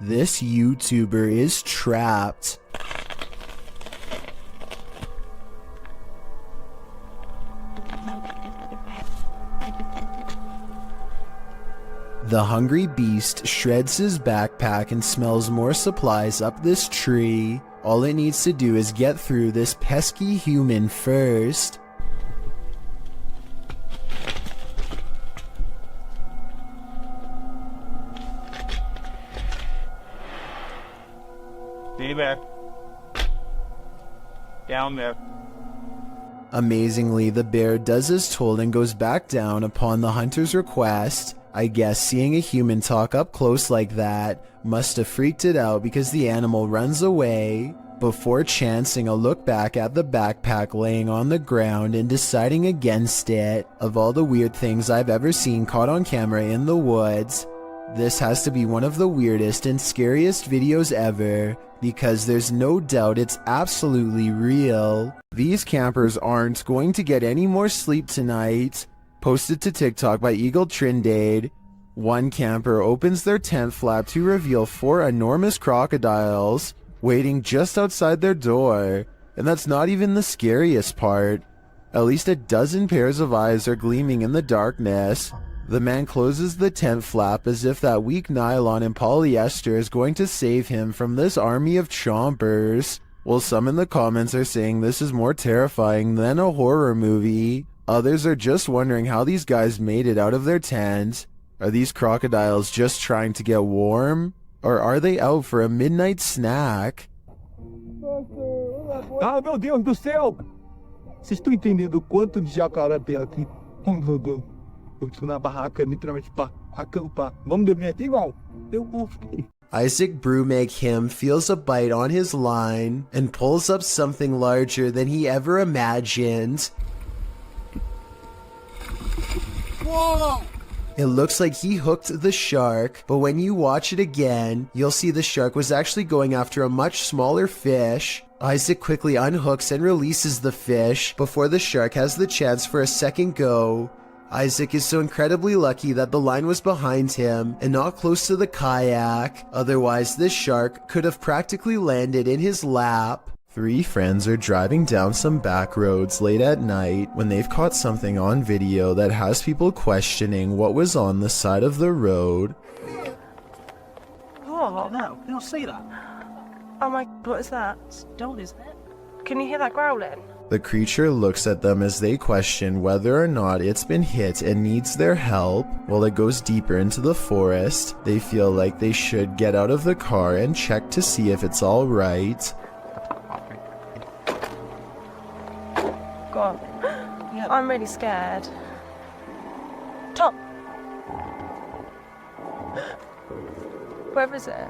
This YouTuber is trapped. The hungry beast shreds his backpack and smells more supplies up this tree. All it needs to do is get through this pesky human first. Stay there. Down there. Amazingly, the bear does as told and goes back down upon the hunter's request. I guess seeing a human talk up close like that must have freaked it out because the animal runs away before chancing a look back at the backpack laying on the ground and deciding against it. Of all the weird things I've ever seen caught on camera in the woods, this has to be one of the weirdest and scariest videos ever, because there's no doubt it's absolutely real. These campers aren't going to get any more sleep tonight. Posted to TikTok by Eagle Trindade. One camper opens their tent flap to reveal 4 enormous crocodiles waiting just outside their door. And that's not even the scariest part. At least a dozen pairs of eyes are gleaming in the darkness. The man closes the tent flap as if that weak nylon and polyester is going to save him from this army of chompers. While some in the comments are saying this is more terrifying than a horror movie, others are just wondering how these guys made it out of their tent. Are these crocodiles just trying to get warm? Or are they out for a midnight snack? Ah, meu Deus do céu! Vocês estão entendendo o quanto de jacaré tem aqui? Eu estou na barraca, literalmente, para acampar. Vamos dormir aqui igual? Eu vou. Isaac Brumake him feels a bite on his line and pulls up something larger than he ever imagined. Whoa! It looks like he hooked the shark, but when you watch it again, you'll see the shark was actually going after a much smaller fish. Isaac quickly unhooks and releases the fish before the shark has the chance for a second go. Isaac is so incredibly lucky that the line was behind him and not close to the kayak, otherwise this shark could have practically landed in his lap. 3 friends are driving down some back roads late at night when they've caught something on video that has people questioning what was on the side of the road. Oh no, can you see that? Oh my, what is that? Don't, isn't it? Can you hear that growling? The creature looks at them as they question whether or not it's been hit and needs their help. While it goes deeper into the forest, they feel like they should get out of the car and check to see if it's all right. God, Yeah. I'm really scared. Tom! Where is it?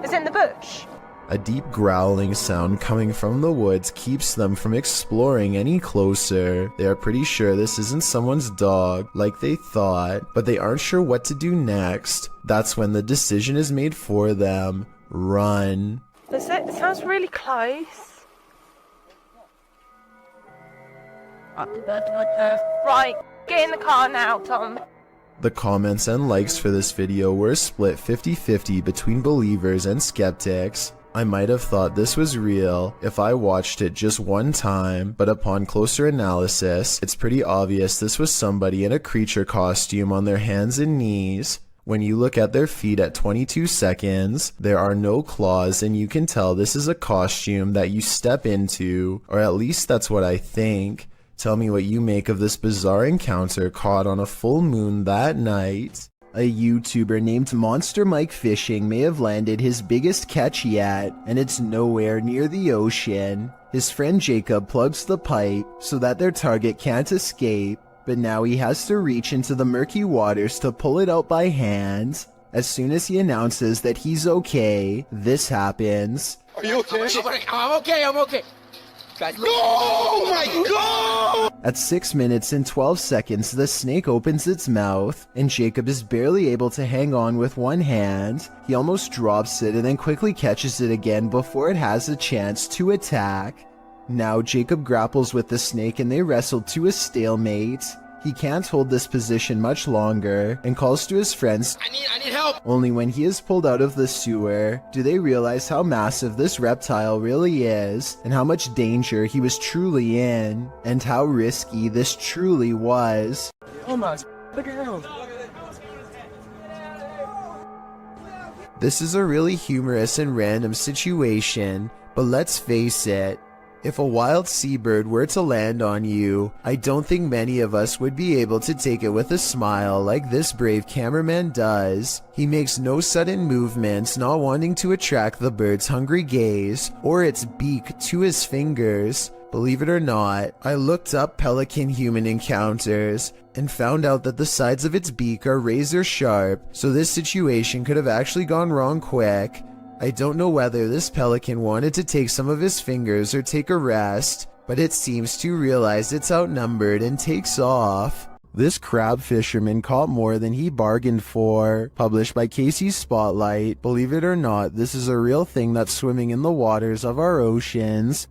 Is it in the bush? A deep growling sound coming from the woods keeps them from exploring any closer. They are pretty sure this isn't someone's dog, like they thought, but they aren't sure what to do next. That's when the decision is made for them. Run. It sounds really close. Right, get in the car now, Tom. The comments and likes for this video were split 50-50 between believers and skeptics. I might have thought this was real if I watched it just one time, but upon closer analysis, it's pretty obvious this was somebody in a creature costume on their hands and knees. When you look at their feet at 22 seconds, there are no claws and you can tell this is a costume that you step into, or at least that's what I think. Tell me what you make of this bizarre encounter caught on a full moon that night. A YouTuber named Monster Mike Fishing may have landed his biggest catch yet, and it's nowhere near the ocean. His friend Jacob plugs the pipe so that their target can't escape, but now he has to reach into the murky waters to pull it out by hand. As soon as he announces that he's okay, this happens. Are you okay? I'm okay. Guys, no! Oh my god! At 6 minutes and 12 seconds, the snake opens its mouth, and Jacob is barely able to hang on with one hand. He almost drops it and then quickly catches it again before it has a chance to attack. Now Jacob grapples with the snake and they wrestle to a stalemate. He can't hold this position much longer and calls to his friends. I need help! Only when he is pulled out of the sewer do they realize how massive this reptile really is and how much danger he was truly in and how risky this truly was. Oh my, look at him. This is a really humorous and random situation, but let's face it, if a wild seabird were to land on you, I don't think many of us would be able to take it with a smile like this brave cameraman does. He makes no sudden movements, not wanting to attract the bird's hungry gaze or its beak to his fingers. Believe it or not, I looked up pelican-human encounters and found out that the sides of its beak are razor sharp, so this situation could have actually gone wrong quick. I don't know whether this pelican wanted to take some of his fingers or take a rest, but it seems to realize it's outnumbered and takes off. This crab fisherman caught more than he bargained for. Published by Casey's Spotlight. Believe it or not, this is a real thing that's swimming in the waters of our oceans.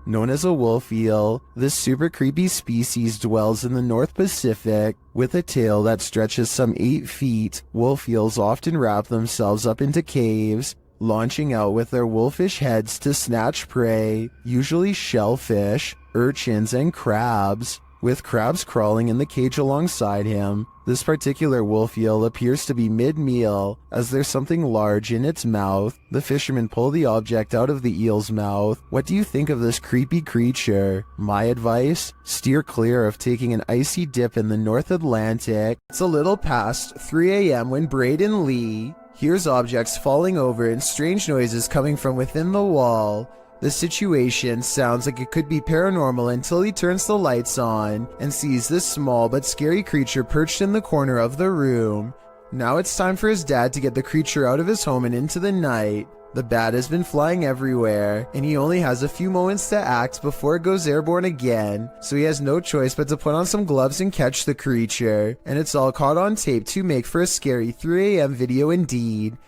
Known as a wolf eel, this super creepy species dwells in the North Pacific. With a tail that stretches some 8 feet, wolf eels often wrap themselves up into caves, launching out with their wolfish heads to snatch prey, usually shellfish, urchins, and crabs. With crabs crawling in the cage alongside him, this particular wolf eel appears to be mid-meal as there's something large in its mouth. The fishermen pull the object out of the eel's mouth. What do you think of this creepy creature? My advice? Steer clear of taking an icy dip in the North Atlantic. It's a little past 3 a.m. when Braden Lee hears objects falling over and strange noises coming from within the wall. The situation sounds like it could be paranormal until he turns the lights on and sees this small but scary creature perched in the corner of the room. Now it's time for his dad to get the creature out of his home and into the night. The bat has been flying everywhere, and he only has a few moments to act before it goes airborne again, so he has no choice but to put on some gloves and catch the creature, and it's all caught on tape to make for a scary 3 a.m. video indeed.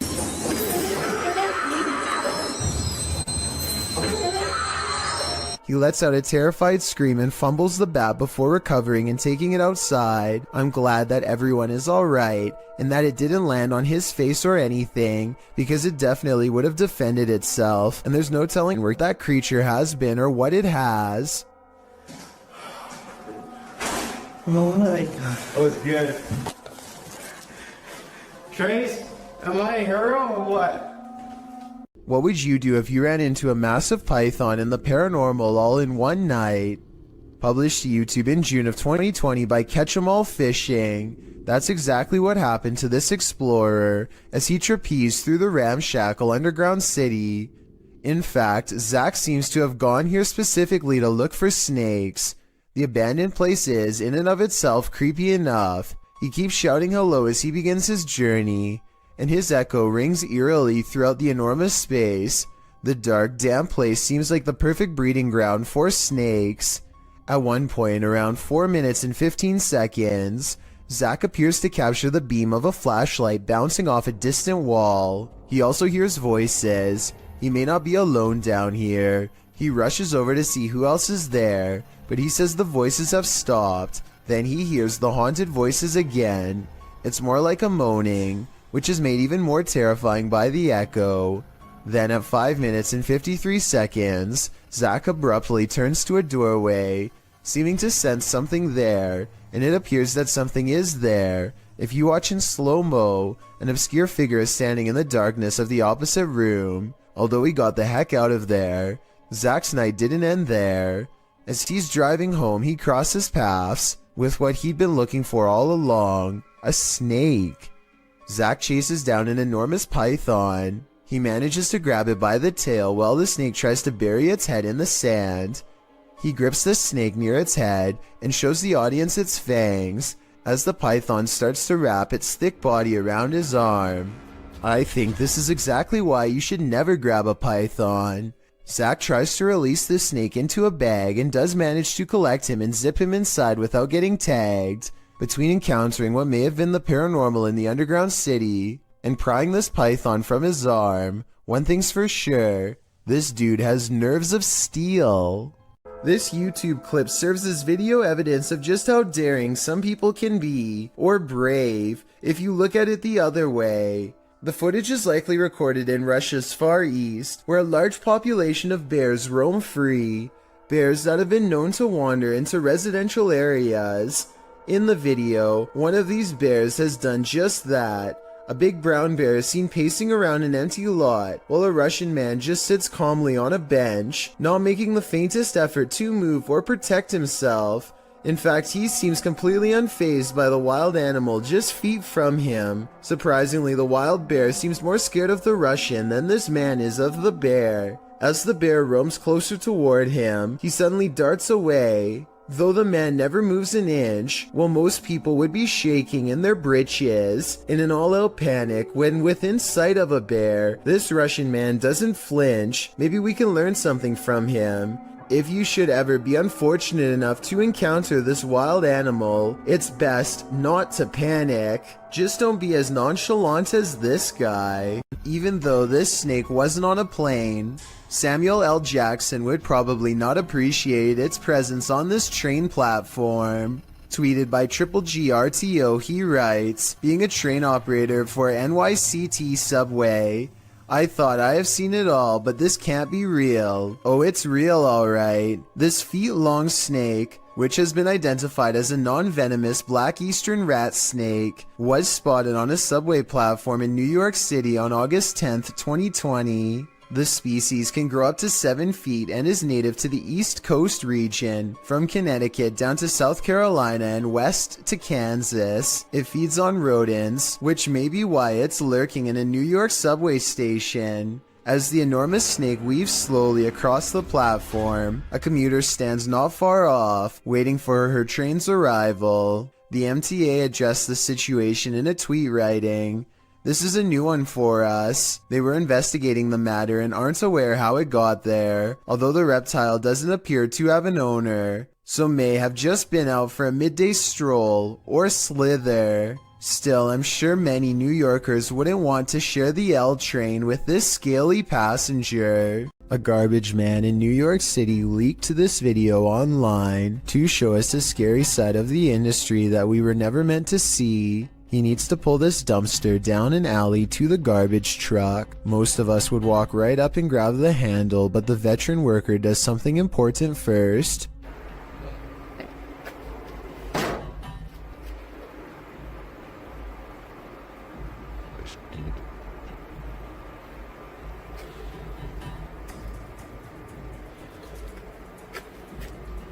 He lets out a terrified scream and fumbles the bat before recovering and taking it outside. I'm glad that everyone is alright, and that it didn't land on his face or anything, because it definitely would have defended itself, and there's no telling where that creature has been or what it has. Oh my god. That was good. Trace, am I a hero or what? What would you do if you ran into a massive python in the paranormal all in one night? Published to YouTube in June of 2020 by Catch 'em All Fishing. That's exactly what happened to this explorer as he trapezed through the ramshackle underground city. In fact, Zach seems to have gone here specifically to look for snakes. The abandoned place is, in and of itself, creepy enough. He keeps shouting hello as he begins his journey, and his echo rings eerily throughout the enormous space. The dark, damp place seems like the perfect breeding ground for snakes. At one point, around 4 minutes and 15 seconds, Zach appears to capture the beam of a flashlight bouncing off a distant wall. He also hears voices. He may not be alone down here. He rushes over to see who else is there, but he says the voices have stopped. Then he hears the haunted voices again. It's more like a moaning, which is made even more terrifying by the echo. Then at 5 minutes and 53 seconds, Zach abruptly turns to a doorway, seeming to sense something there, and it appears that something is there. If you watch in slow-mo, an obscure figure is standing in the darkness of the opposite room. Although he got the heck out of there, Zach's night didn't end there. As he's driving home, he crosses paths with what he'd been looking for all along, a snake. Zach chases down an enormous python. He manages to grab it by the tail while the snake tries to bury its head in the sand. He grips the snake near its head and shows the audience its fangs as the python starts to wrap its thick body around his arm. I think this is exactly why you should never grab a python. Zach tries to release the snake into a bag and does manage to collect him and zip him inside without getting tagged. Between encountering what may have been the paranormal in the underground city and prying this python from his arm, one thing's for sure, This dude has nerves of steel. This YouTube clip serves as video evidence of just how daring some people can be, or brave, if you look at it the other way. The footage is likely recorded in Russia's Far East, where a large population of bears roam free, bears that have been known to wander into residential areas. In the video, one of these bears has done just that. A big brown bear is seen pacing around an empty lot, while a Russian man just sits calmly on a bench, not making the faintest effort to move or protect himself. In fact, he seems completely unfazed by the wild animal just feet from him. Surprisingly, the wild bear seems more scared of the Russian than this man is of the bear. As the bear roams closer toward him, he suddenly darts away. Though the man never moves an inch, while most people would be shaking in their britches in an all-out panic when within sight of a bear, this Russian man doesn't flinch. Maybe we can learn something from him. If you should ever be unfortunate enough to encounter this wild animal, it's best not to panic. Just don't be as nonchalant as this guy. Even though this snake wasn't on a plane, Samuel L. Jackson would probably not appreciate its presence on this train platform. Tweeted by Triple GRTO, he writes, being a train operator for NYCT Subway, I thought I have seen it all, but this can't be real. Oh, it's real alright. This feet-long snake, which has been identified as a non-venomous black eastern rat snake, was spotted on a subway platform in New York City on August 10th, 2020. The species can grow up to 7 feet and is native to the East Coast region, from Connecticut down to South Carolina and west to Kansas. It feeds on rodents, which may be why it's lurking in a New York subway station. As the enormous snake weaves slowly across the platform, a commuter stands not far off, waiting for her train's arrival. The MTA addressed the situation in a tweet writing, "This is a new one for us. They were investigating the matter and aren't aware how it got there, although the reptile doesn't appear to have an owner, so may have just been out for a midday stroll or slither. Still, I'm sure many New Yorkers wouldn't want to share the L train with this scaly passenger." A garbage man in New York City leaked this video online to show us a scary side of the industry that we were never meant to see. He needs to pull this dumpster down an alley to the garbage truck. Most of us would walk right up and grab the handle, but the veteran worker does something important first.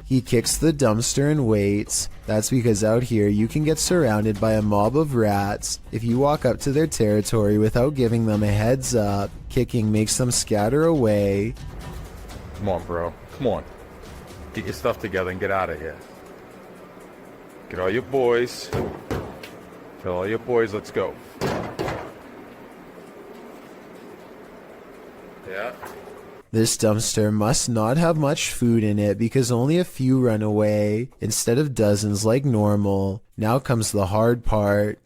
He kicks the dumpster and waits. That's because out here you can get surrounded by a mob of rats. If you walk up to their territory without giving them a heads up, kicking makes them scatter away. Come on, bro. Come on. Get your stuff together and get out of here. Get all your boys. Tell all your boys, let's go. Yeah. This dumpster must not have much food in it because only a few run away, instead of dozens like normal. Now comes the hard part.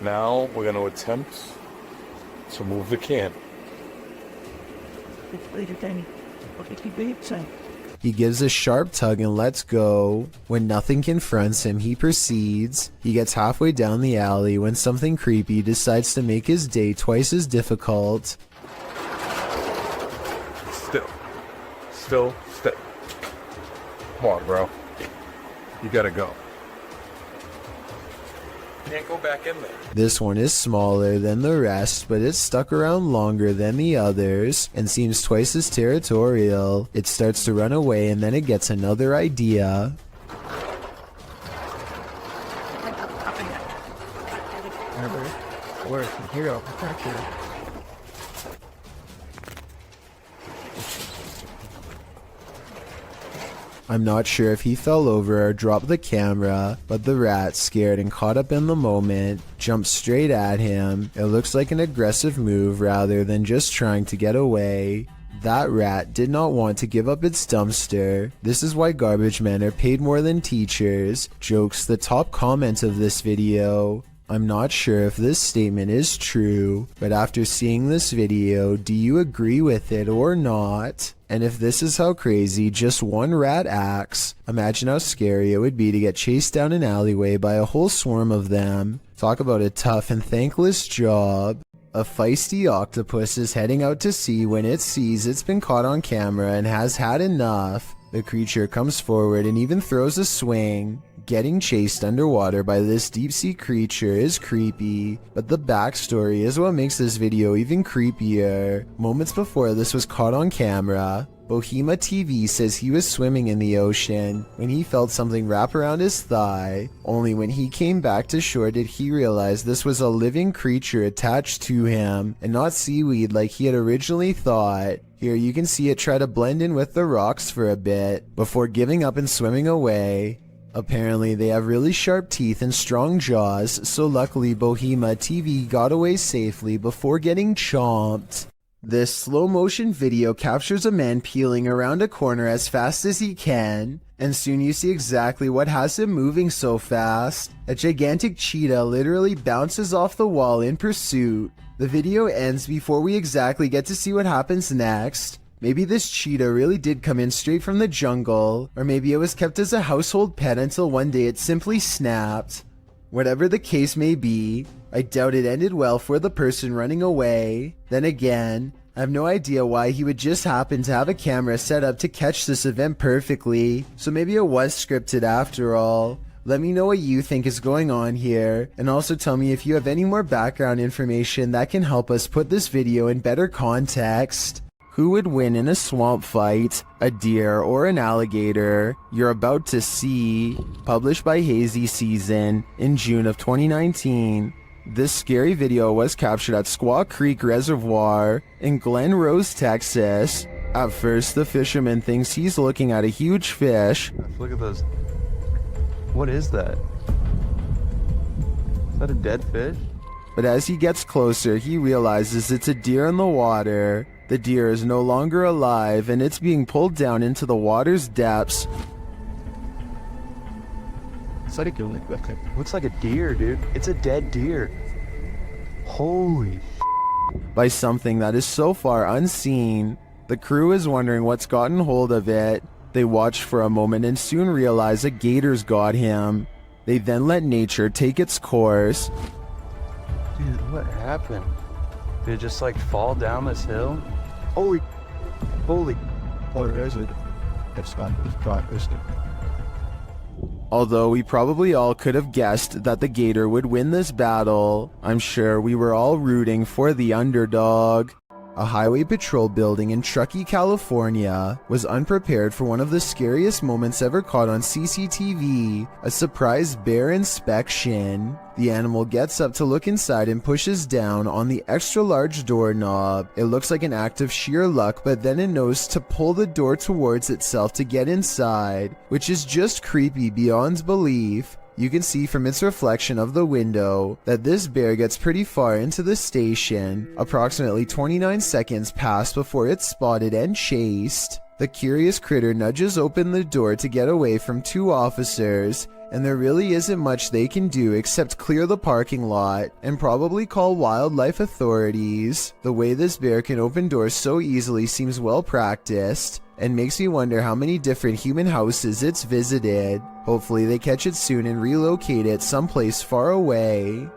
Now we're going to attempt to move the can. He gives a sharp tug and lets go. When nothing confronts him, he proceeds. He gets halfway down the alley when something creepy decides to make his day twice as difficult. Still. Come on, bro. You gotta go. Can't go back in there. This one is smaller than the rest, but it's stuck around longer than the others and seems twice as territorial. It starts to run away and then it gets another idea. Hero. I'm not sure if he fell over or dropped the camera, but the rat, scared and caught up in the moment, jumped straight at him. It looks like an aggressive move rather than just trying to get away. That rat did not want to give up its dumpster. This is why garbage men are paid more than teachers. Jokes the top comment of this video. I'm not sure if this statement is true, but after seeing this video, do you agree with it or not? And if this is how crazy just one rat acts, imagine how scary it would be to get chased down an alleyway by a whole swarm of them. Talk about a tough and thankless job. A feisty octopus is heading out to sea when it sees it's been caught on camera and has had enough. The creature comes forward and even throws a swing. Getting chased underwater by this deep-sea creature is creepy, but the backstory is what makes this video even creepier. Moments before this was caught on camera, Bohema TV says he was swimming in the ocean when he felt something wrap around his thigh. Only when he came back to shore did he realize this was a living creature attached to him and not seaweed like he had originally thought. Here you can see it try to blend in with the rocks for a bit before giving up and swimming away. Apparently they have really sharp teeth and strong jaws, so luckily Bohema TV got away safely before getting chomped. This slow motion video captures a man peeling around a corner as fast as he can, and soon you see exactly what has him moving so fast. A gigantic cheetah literally bounces off the wall in pursuit. The video ends before we exactly get to see what happens next. Maybe this cheetah really did come in straight from the jungle, or maybe it was kept as a household pet until one day it simply snapped. Whatever the case may be, I doubt it ended well for the person running away. Then again, I have no idea why he would just happen to have a camera set up to catch this event perfectly, so maybe it was scripted after all. Let me know what you think is going on here, and also tell me if you have any more background information that can help us put this video in better context. Who would win in a swamp fight, a deer or an alligator? You're about to see. Published by Hazy Season in June of 2019. This scary video was captured at Squaw Creek Reservoir in Glen Rose, Texas. At first, the fisherman thinks he's looking at a huge fish. Look at those. What is that? Is that a dead fish? But as he gets closer, he realizes it's a deer in the water. The deer is no longer alive, and it's being pulled down into the water's depths. Looks like a deer, dude. It's a dead deer. Holy by something that is so far unseen. The crew is wondering what's gotten hold of it. They watch for a moment and soon realize a gator's got him. They then let nature take its course. dude, what happened? Did it just like fall down this hill? Holy. Although we probably all could have guessed that the Gator would win this battle, I'm sure we were all rooting for the underdog. A highway patrol building in Truckee, California was unprepared for one of the scariest moments ever caught on CCTV, a surprise bear inspection. The animal gets up to look inside and pushes down on the extra large doorknob. It looks like an act of sheer luck, but then it knows to pull the door towards itself to get inside, which is just creepy beyond belief. You can see from its reflection of the window that this bear gets pretty far into the station. Approximately 29 seconds pass before it's spotted and chased. The curious critter nudges open the door to get away from two officers, and there really isn't much they can do except clear the parking lot and probably call wildlife authorities. The way this bear can open doors so easily seems well practiced, and makes me wonder how many different human houses it's visited. Hopefully they catch it soon and relocate it someplace far away.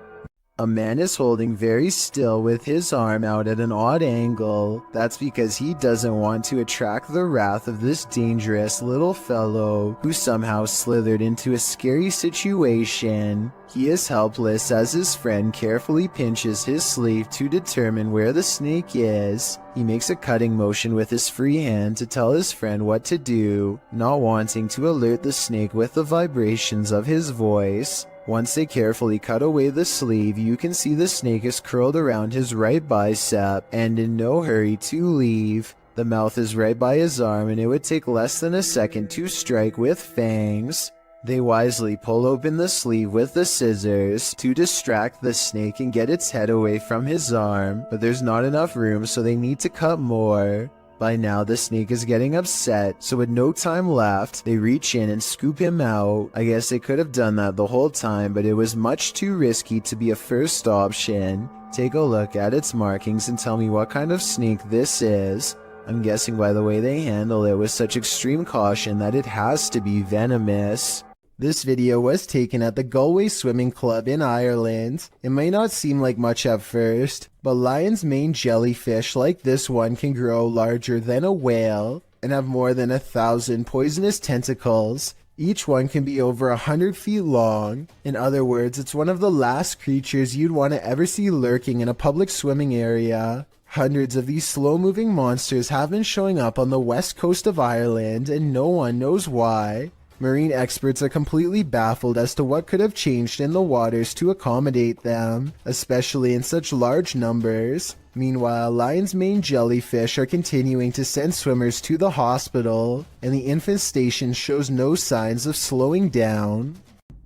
A man is holding very still with his arm out at an odd angle. That's because he doesn't want to attract the wrath of this dangerous little fellow who somehow slithered into a scary situation. He is helpless as his friend carefully pinches his sleeve to determine where the snake is. He makes a cutting motion with his free hand to tell his friend what to do, not wanting to alert the snake with the vibrations of his voice. Once they carefully cut away the sleeve, you can see the snake is curled around his right bicep and in no hurry to leave. The mouth is right by his arm and it would take less than a second to strike with fangs. They wisely pull open the sleeve with the scissors to distract the snake and get its head away from his arm, but there's not enough room so they need to cut more. By now, the snake is getting upset, so with no time left, they reach in and scoop him out. I guess they could have done that the whole time, but it was much too risky to be a first option. Take a look at its markings and tell me what kind of snake this is. I'm guessing by the way they handle it with such extreme caution that it has to be venomous. This video was taken at the Galway Swimming Club in Ireland. It may not seem like much at first, but lion's mane jellyfish like this one can grow larger than a whale and have more than 1,000 poisonous tentacles. Each one can be over 100 feet long. In other words, it's one of the last creatures you'd want to ever see lurking in a public swimming area. Hundreds of these slow-moving monsters have been showing up on the west coast of Ireland, and no one knows why. Marine experts are completely baffled as to what could have changed in the waters to accommodate them, especially in such large numbers. Meanwhile, lion's mane jellyfish are continuing to send swimmers to the hospital, and the infestation shows no signs of slowing down.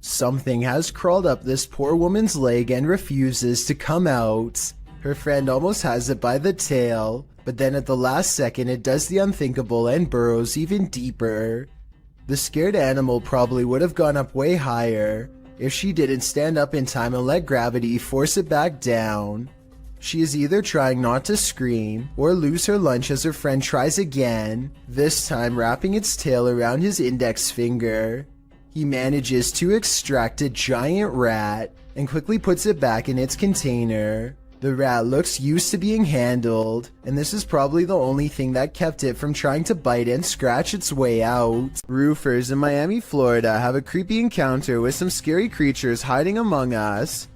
Something has crawled up this poor woman's leg and refuses to come out. Her friend almost has it by the tail, but then at the last second it does the unthinkable and burrows even deeper. The scared animal probably would have gone up way higher if she didn't stand up in time and let gravity force it back down. She is either trying not to scream or lose her lunch as her friend tries again, this time wrapping its tail around his index finger. He manages to extract a giant rat and quickly puts it back in its container. The rat looks used to being handled, and this is probably the only thing that kept it from trying to bite and scratch its way out. Roofers in Miami, Florida have a creepy encounter with some scary creatures hiding among us.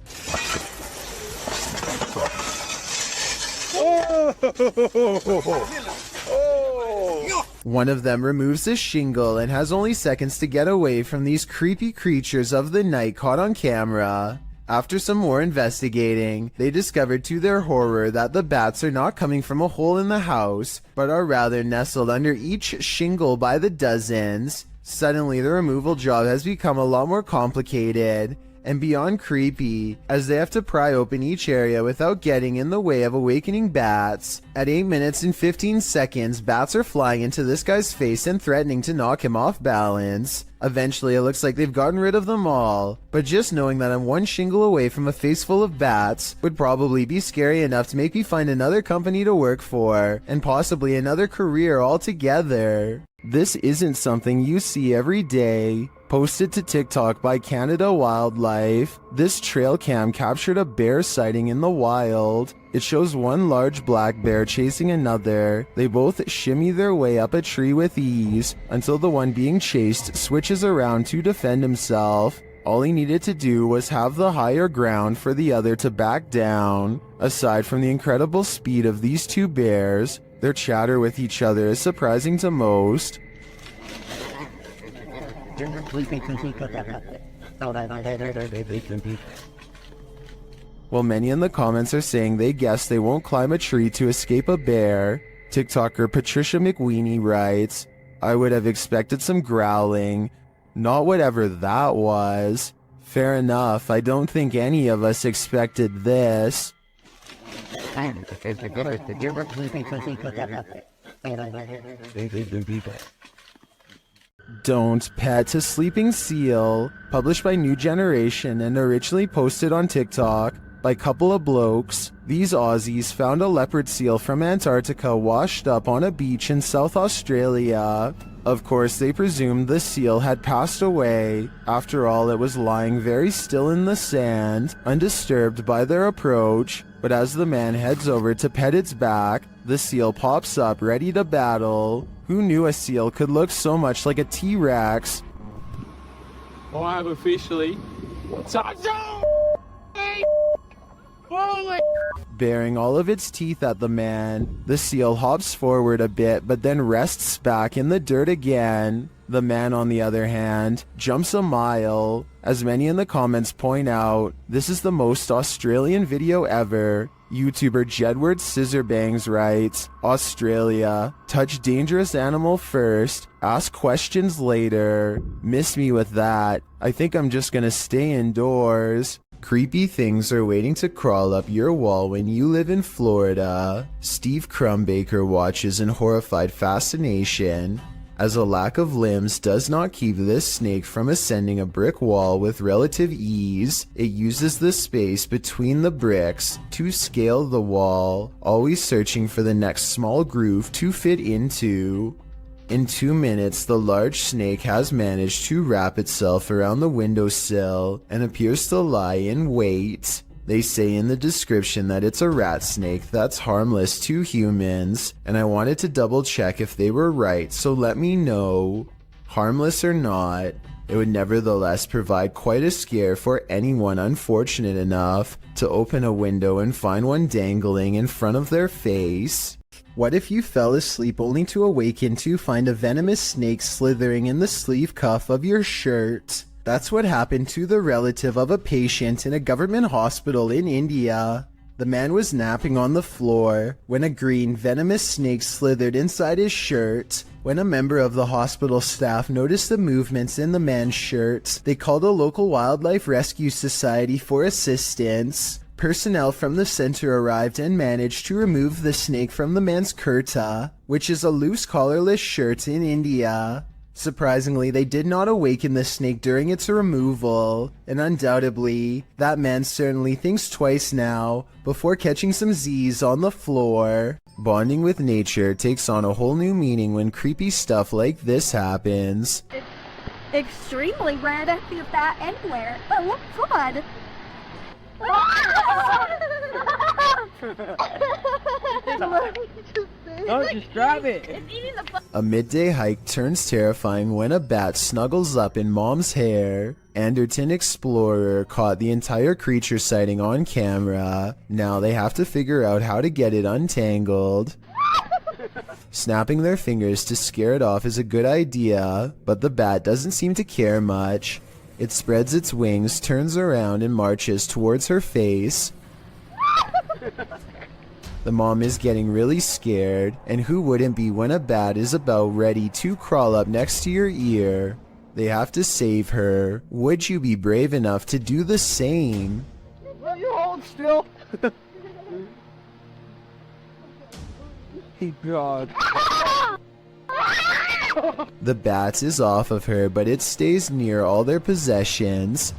One of them removes a shingle and has only seconds to get away from these creepy creatures of the night caught on camera. After some more investigating, they discovered to their horror that the bats are not coming from a hole in the house, but are rather nestled under each shingle by the dozens. Suddenly, the removal job has become a lot more complicated and beyond creepy, as they have to pry open each area without getting in the way of awakening bats. At 8 minutes and 15 seconds, bats are flying into this guy's face and threatening to knock him off balance. Eventually, it looks like they've gotten rid of them all, but just knowing that I'm one shingle away from a face full of bats would probably be scary enough to make me find another company to work for, and possibly another career altogether. This isn't something you see every day. Posted to TikTok by Canada Wildlife, this trail cam captured a bear sighting in the wild. It shows one large black bear chasing another. They both shimmy their way up a tree with ease until the one being chased switches around to defend himself. All he needed to do was have the higher ground for the other to back down. Aside from the incredible speed of these two bears, their chatter with each other is surprising to most. While many in the comments are saying they guess they won't climb a tree to escape a bear, TikToker Patricia McWeenie writes, "I would have expected some growling, not whatever that was. Fair enough, I don't think any of us expected this." Don't Pet a Sleeping Seal, published by New Generation and originally posted on TikTok by couple of blokes. These Aussies found a leopard seal from Antarctica washed up on a beach in South Australia. Of course, they presumed the seal had passed away. After all, it was lying very still in the sand, undisturbed by their approach. But as the man heads over to pet its back, the seal pops up ready to battle. Who knew a seal could look so much like a T-Rex? I have officially... Baring all of its teeth at the man, the seal hops forward a bit but then rests back in the dirt again. The man, on the other hand, jumps a mile. As many in the comments point out, this is the most Australian video ever. YouTuber Jedward Scissorbangs writes, "Australia, touch dangerous animal first, ask questions later." Miss me with that. I think I'm just gonna stay indoors. Creepy things are waiting to crawl up your wall when you live in Florida. Steve Crumbaker watches in horrified fascination as a lack of limbs does not keep this snake from ascending a brick wall with relative ease. It uses the space between the bricks to scale the wall, always searching for the next small groove to fit into. In 2 minutes, the large snake has managed to wrap itself around the windowsill and appears to lie in wait. They say in the description that it's a rat snake that's harmless to humans, and I wanted to double check if they were right, so let me know. Harmless or not, it would nevertheless provide quite a scare for anyone unfortunate enough to open a window and find one dangling in front of their face. What if you fell asleep only to awaken to find a venomous snake slithering in the sleeve cuff of your shirt? That's what happened to the relative of a patient in a government hospital in India. The man was napping on the floor when a green venomous snake slithered inside his shirt. When a member of the hospital staff noticed the movements in the man's shirt, they called a local wildlife rescue society for assistance. Personnel from the center arrived and managed to remove the snake from the man's kurta, which is a loose collarless shirt in India. Surprisingly, they did not awaken the snake during its removal, and undoubtedly, that man certainly thinks twice now before catching some Z's on the floor. Bonding with nature takes on a whole new meaning when creepy stuff like this happens. It's extremely rare to see that anywhere, but look good. Don't just grab it. It's eating the A midday hike turns terrifying when a bat snuggles up in mom's hair. Anderton Explorer caught the entire creature sighting on camera. Now they have to figure out how to get it untangled. Snapping their fingers to scare it off is a good idea, but the bat doesn't seem to care much. It spreads its wings, turns around, and marches towards her face. The mom is getting really scared, and who wouldn't be when a bat is about ready to crawl up next to your ear? They have to save her. Would you be brave enough to do the same? You hold still. Hey, God. The bat is off of her, but it stays near all their possessions.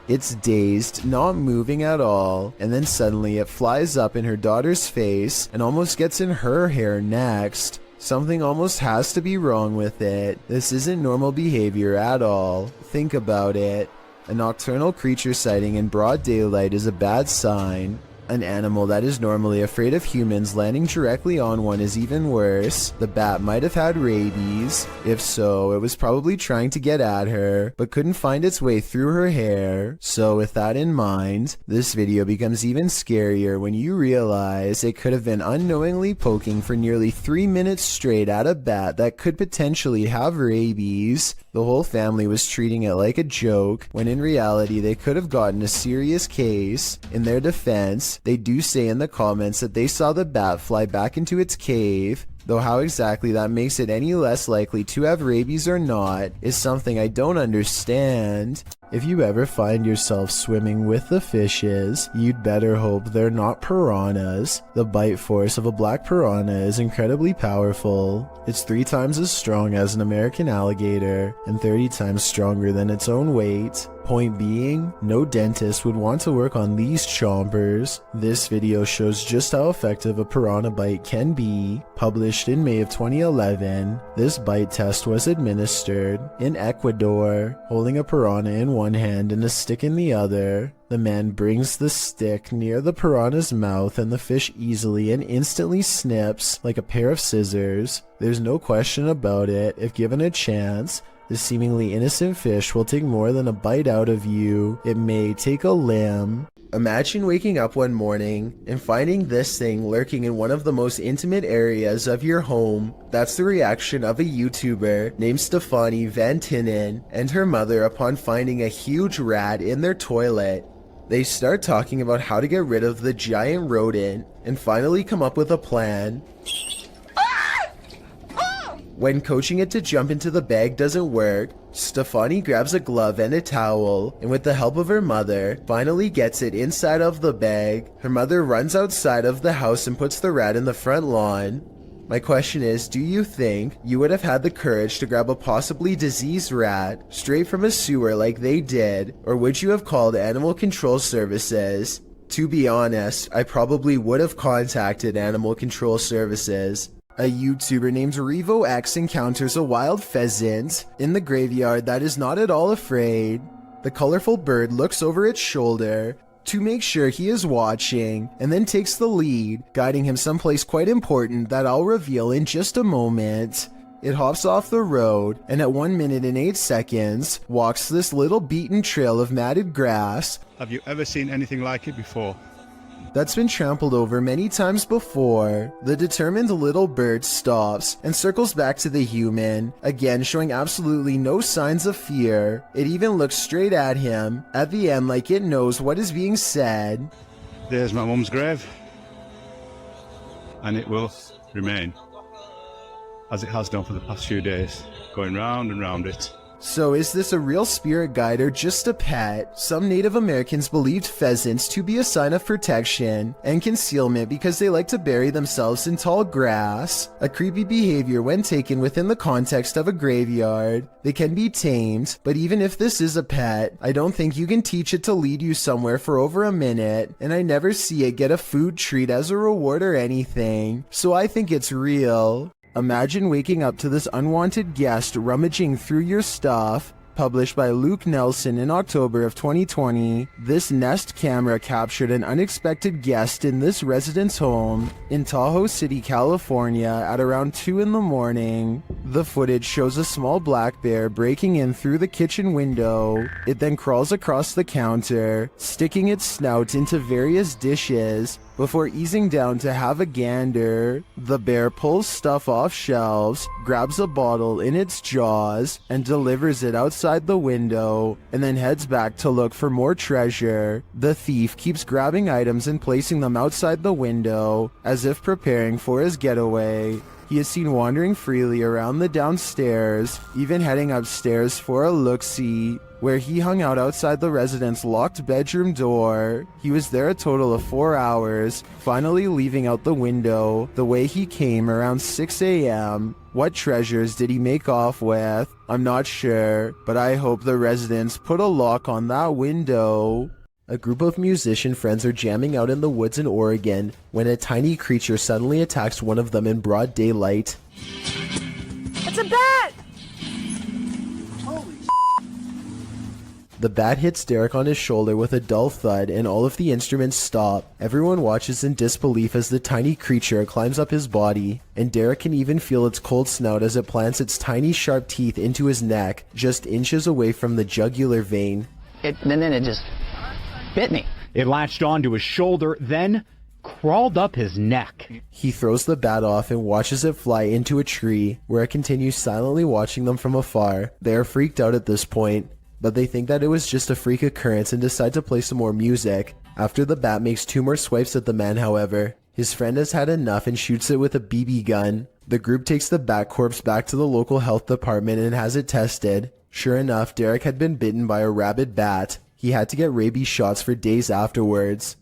It's dazed, not moving at all, and then suddenly it flies up in her daughter's face and almost gets in her hair next. Something almost has to be wrong with it. This isn't normal behavior at all. Think about it. A nocturnal creature sighting in broad daylight is a bad sign. An animal that is normally afraid of humans landing directly on one is even worse. The bat might have had rabies. If so, it was probably trying to get at her, but couldn't find its way through her hair. So with that in mind, this video becomes even scarier when you realize it could have been unknowingly poking for nearly 3 minutes straight at a bat that could potentially have rabies. The whole family was treating it like a joke, when in reality they could have gotten a serious case. In their defense, they do say in the comments that they saw the bat fly back into its cave, though how exactly that makes it any less likely to have rabies or not is something I don't understand. If you ever find yourself swimming with the fishes, you'd better hope they're not piranhas. The bite force of a black piranha is incredibly powerful. It's 3 times as strong as an American alligator, and 30 times stronger than its own weight. Point being, no dentist would want to work on these chompers. This video shows just how effective a piranha bite can be. Published in May of 2011, this bite test was administered in Ecuador, holding a piranha in one hand and a stick in the other. The man brings the stick near the piranha's mouth and the fish easily and instantly snips like a pair of scissors. There's no question about it. If given a chance, this seemingly innocent fish will take more than a bite out of you. It may take a limb. Imagine waking up one morning and finding this thing lurking in one of the most intimate areas of your home. That's the reaction of a YouTuber named Stefani Van Tinnen and her mother upon finding a huge rat in their toilet. They start talking about how to get rid of the giant rodent and finally come up with a plan. When coaching it to jump into the bag doesn't work, Stefani grabs a glove and a towel, and with the help of her mother, finally gets it inside of the bag. Her mother runs outside of the house and puts the rat in the front lawn. My question is, do you think you would have had the courage to grab a possibly diseased rat straight from a sewer like they did, or would you have called Animal Control Services? To be honest, I probably would have contacted Animal Control Services. A YouTuber named RevoX encounters a wild pheasant in the graveyard that is not at all afraid. The colorful bird looks over its shoulder to make sure he is watching, and then takes the lead, guiding him someplace quite important that I'll reveal in just a moment. It hops off the road, and at 1 minute and 8 seconds, walks this little beaten trail of matted grass. Have you ever seen anything like it before? That's been trampled over many times before. The determined little bird stops and circles back to the human, again showing absolutely no signs of fear. It even looks straight at him, at the end like it knows what is being said. There's my mum's grave, and it will remain, as it has done for the past few days, going round and round it. So is this a real spirit guide or just a pet? Some Native Americans believed pheasants to be a sign of protection and concealment because they like to bury themselves in tall grass. A creepy behavior when taken within the context of a graveyard. They can be tamed, but even if this is a pet, I don't think you can teach it to lead you somewhere for over a minute, and I never see it get a food treat as a reward or anything, so I think it's real. Imagine waking up to this unwanted guest rummaging through your stuff. Published by Luke Nelson in October of 2020, this Nest camera captured an unexpected guest in this resident's home in Tahoe City, California at around 2 in the morning. The footage shows a small black bear breaking in through the kitchen window. It then crawls across the counter, sticking its snout into various dishes before easing down to have a gander. The bear pulls stuff off shelves, grabs a bottle in its jaws, and delivers it outside the window, and then heads back to look for more treasure. The thief keeps grabbing items and placing them outside the window, as if preparing for his getaway. He is seen wandering freely around the downstairs, even heading upstairs for a look-see, where he hung out outside the resident's locked bedroom door. He was there a total of 4 hours, finally leaving out the window the way he came around 6 a.m. What treasures did he make off with? I'm not sure, but I hope the residents put a lock on that window. A group of musician friends are jamming out in the woods in Oregon when a tiny creature suddenly attacks one of them in broad daylight. It's a bat! The bat hits Derek on his shoulder with a dull thud and all of the instruments stop. Everyone watches in disbelief as the tiny creature climbs up his body, and Derek can even feel its cold snout as it plants its tiny sharp teeth into his neck, just inches away from the jugular vein. And then it just bit me. It latched onto his shoulder, then crawled up his neck. He throws the bat off and watches it fly into a tree, where it continues silently watching them from afar. They are freaked out at this point, but they think that it was just a freak occurrence and decide to play some more music. After the bat makes 2 more swipes at the man, however, his friend has had enough and shoots it with a BB gun. The group takes the bat corpse back to the local health department and has it tested. Sure enough, Derek had been bitten by a rabid bat. He had to get rabies shots for days afterwards.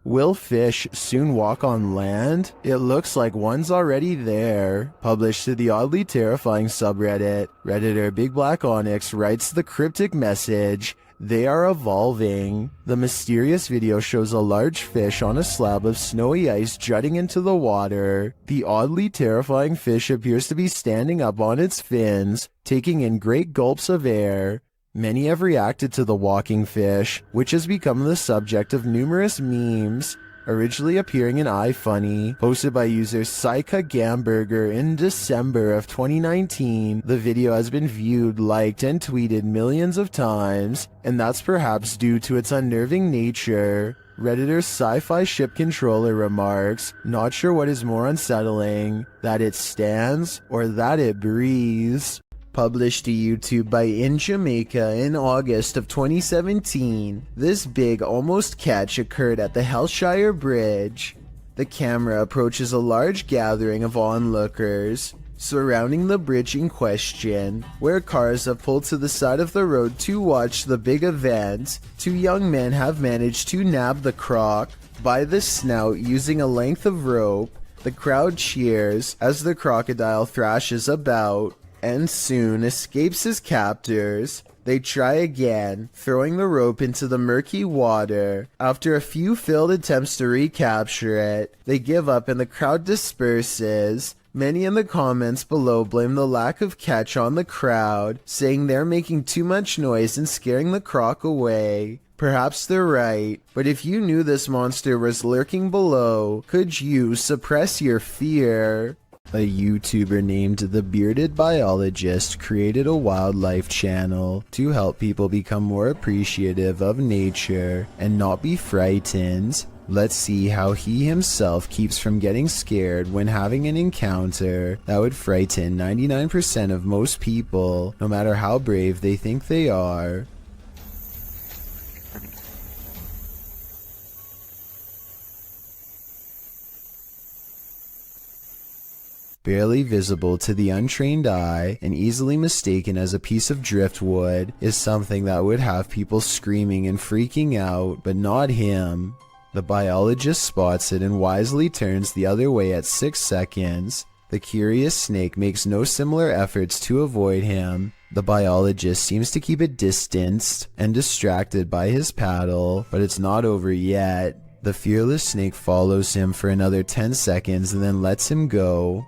Will fish soon walk on land? It looks like one's already there. Published to the oddly terrifying subreddit, Redditor Big Black Onyx writes the cryptic message, "They are evolving." The mysterious video shows a large fish on a slab of snowy ice jutting into the water. The oddly terrifying fish appears to be standing up on its fins, taking in great gulps of air. Many have reacted to the walking fish, which has become the subject of numerous memes, originally appearing in iFunny, posted by user Saika Gamburger in December of 2019. The video has been viewed, liked, and tweeted millions of times, and that's perhaps due to its unnerving nature. Redditor Sci-Fi Ship Controller remarks, "Not sure what is more unsettling, that it stands or that it breathes." Published to YouTube by In Jamaica in August of 2017, this big almost catch occurred at the Hellshire Bridge. The camera approaches a large gathering of onlookers. surrounding the bridge in question, where cars have pulled to the side of the road to watch the big event. Two young men have managed to nab the croc by the snout using a length of rope. The crowd cheers as the crocodile thrashes about and soon escapes his captors. They try again, throwing the rope into the murky water. After a few failed attempts to recapture it, they give up and the crowd disperses. Many in the comments below blame the lack of catch on the crowd, saying they're making too much noise and scaring the croc away. Perhaps they're right, but if you knew this monster was lurking below, could you suppress your fear? A YouTuber named The Bearded Biologist created a wildlife channel to help people become more appreciative of nature and not be frightened. Let's see how he himself keeps from getting scared when having an encounter that would frighten 99% of most people, no matter how brave they think they are. Barely visible to the untrained eye and easily mistaken as a piece of driftwood is something that would have people screaming and freaking out, but not him. The biologist spots it and wisely turns the other way at 6 seconds. The curious snake makes no similar efforts to avoid him. The biologist seems to keep it distanced and distracted by his paddle, but it's not over yet. The fearless snake follows him for another 10 seconds and then lets him go.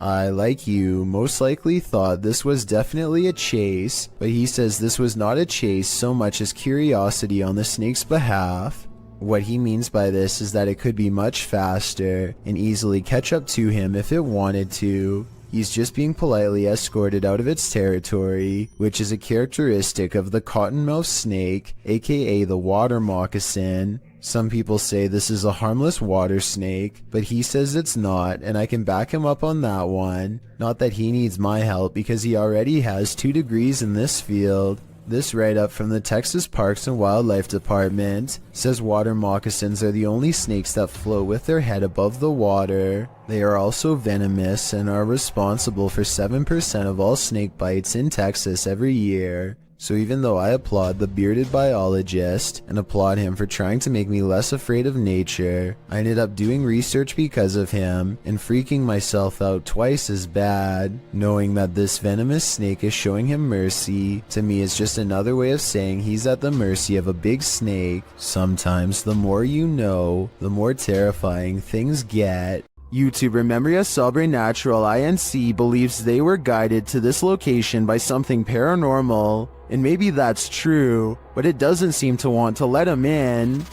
I, like you, most likely thought this was definitely a chase, but he says this was not a chase so much as curiosity on the snake's behalf. What he means by this is that it could be much faster and easily catch up to him if it wanted to. He's just being politely escorted out of its territory, which is a characteristic of the cottonmouth snake, aka the water moccasin. Some people say this is a harmless water snake, but he says it's not, and I can back him up on that one. Not that he needs my help because he already has 2 degrees in this field. This write-up from the Texas Parks and Wildlife Department says water moccasins are the only snakes that float with their head above the water. They are also venomous and are responsible for 7% of all snake bites in Texas every year. So even though I applaud the bearded biologist and applaud him for trying to make me less afraid of nature, I ended up doing research because of him and freaking myself out twice as bad. Knowing that this venomous snake is showing him mercy, to me is just another way of saying he's at the mercy of a big snake. Sometimes the more you know, the more terrifying things get. YouTuber Memoria Sobrenatural INC believes they were guided to this location by something paranormal, and maybe that's true, but it doesn't seem to want to let him in.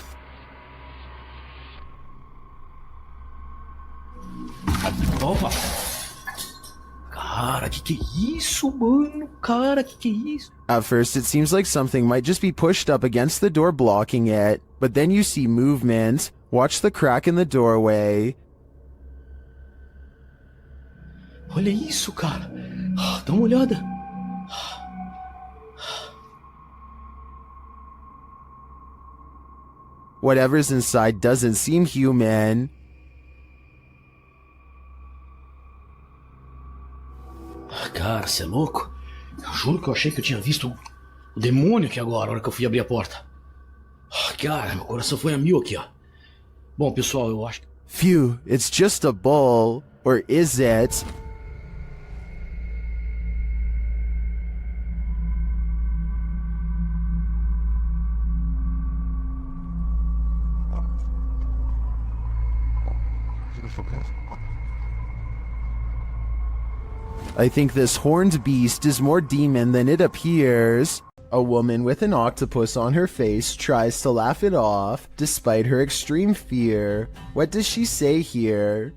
Opa! Cara, que é isso, mano? Cara, que é isso? At first it seems like something might just be pushed up against the door blocking it, but then you see movement. Watch the crack in the doorway. Olha isso, cara. Dá uma olhada. Whatever's inside doesn't seem human. Cara, você é louco? Eu juro que eu achei que eu tinha visto o demônio aqui agora, na hora que eu fui abrir a porta. Cara, meu coração foi a mil aqui, ó. Bom, pessoal, eu acho que... Phew, it's just a bull. Or is it? I think this horned beast is more demon than it appears. A woman with an octopus on her face tries to laugh it off, despite her extreme fear. What does she say here?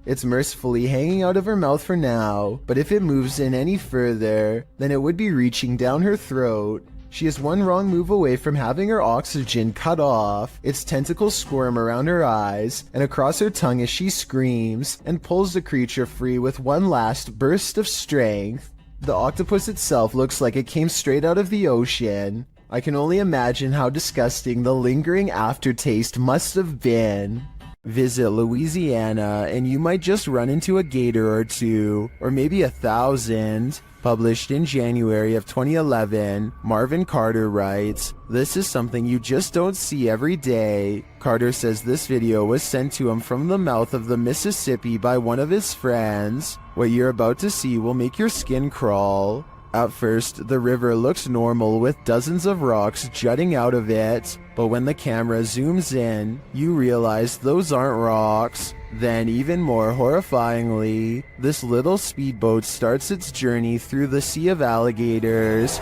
It's mercifully hanging out of her mouth for now, but if it moves in any further, then it would be reaching down her throat. She is one wrong move away from having her oxygen cut off. Its tentacles squirm around her eyes and across her tongue as she screams and pulls the creature free with one last burst of strength. The octopus itself looks like it came straight out of the ocean. I can only imagine how disgusting the lingering aftertaste must have been. Visit Louisiana and you might just run into a gator or two, or maybe 1,000. Published in January of 2011, Marvin Carter writes, "This is something you just don't see every day." Carter says this video was sent to him from the mouth of the Mississippi by one of his friends. What you're about to see will make your skin crawl. At first, the river looks normal with dozens of rocks jutting out of it, but when the camera zooms in, you realize those aren't rocks. Then, even more horrifyingly, this little speedboat starts its journey through the sea of alligators.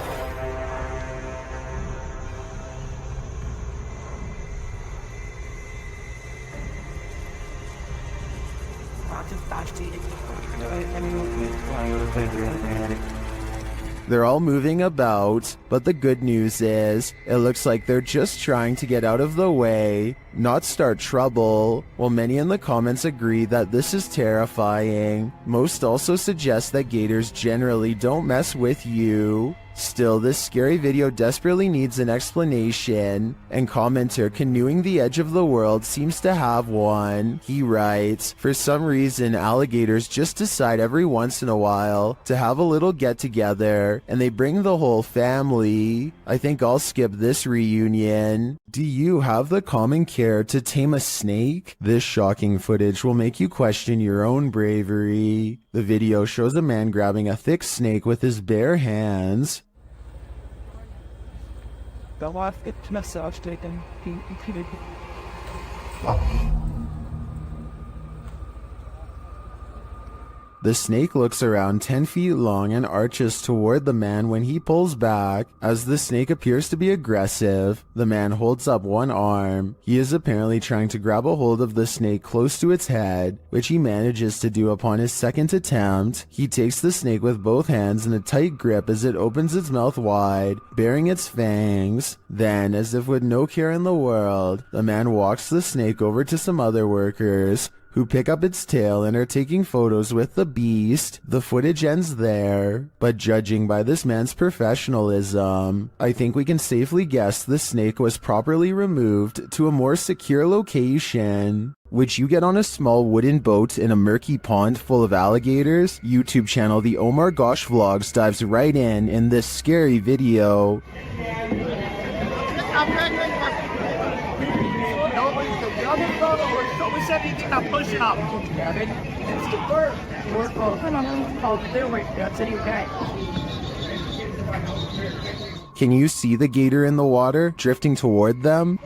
They're all moving about, but the good news is, it looks like they're just trying to get out of the way, not start trouble. While many in the comments agree that this is terrifying, most also suggest that gators generally don't mess with you. Still, this scary video desperately needs an explanation, and commenter Canoeing the Edge of the World seems to have one. He writes, "For some reason, alligators just decide every once in a while to have a little get-together, and they bring the whole family. I think I'll skip this reunion." Do you have the common care to tame a snake? This shocking footage will make you question your own bravery. The video shows a man grabbing a thick snake with his bare hands. The snake looks around 10 feet long and arches toward the man when he pulls back. As the snake appears to be aggressive, the man holds up one arm. He is apparently trying to grab a hold of the snake close to its head, which he manages to do upon his second attempt. He takes the snake with both hands in a tight grip as it opens its mouth wide, baring its fangs. Then, as if with no care in the world, the man walks the snake over to some other workers, who pick up its tail and are taking photos with the beast. The footage ends there, but judging by this man's professionalism, I think we can safely guess the snake was properly removed to a more secure location. Would you get on a small wooden boat in a murky pond full of alligators? YouTube channel The Omar Gosh Vlogs dives right in this scary video. Push up. Can you see the gator in the water, drifting toward them?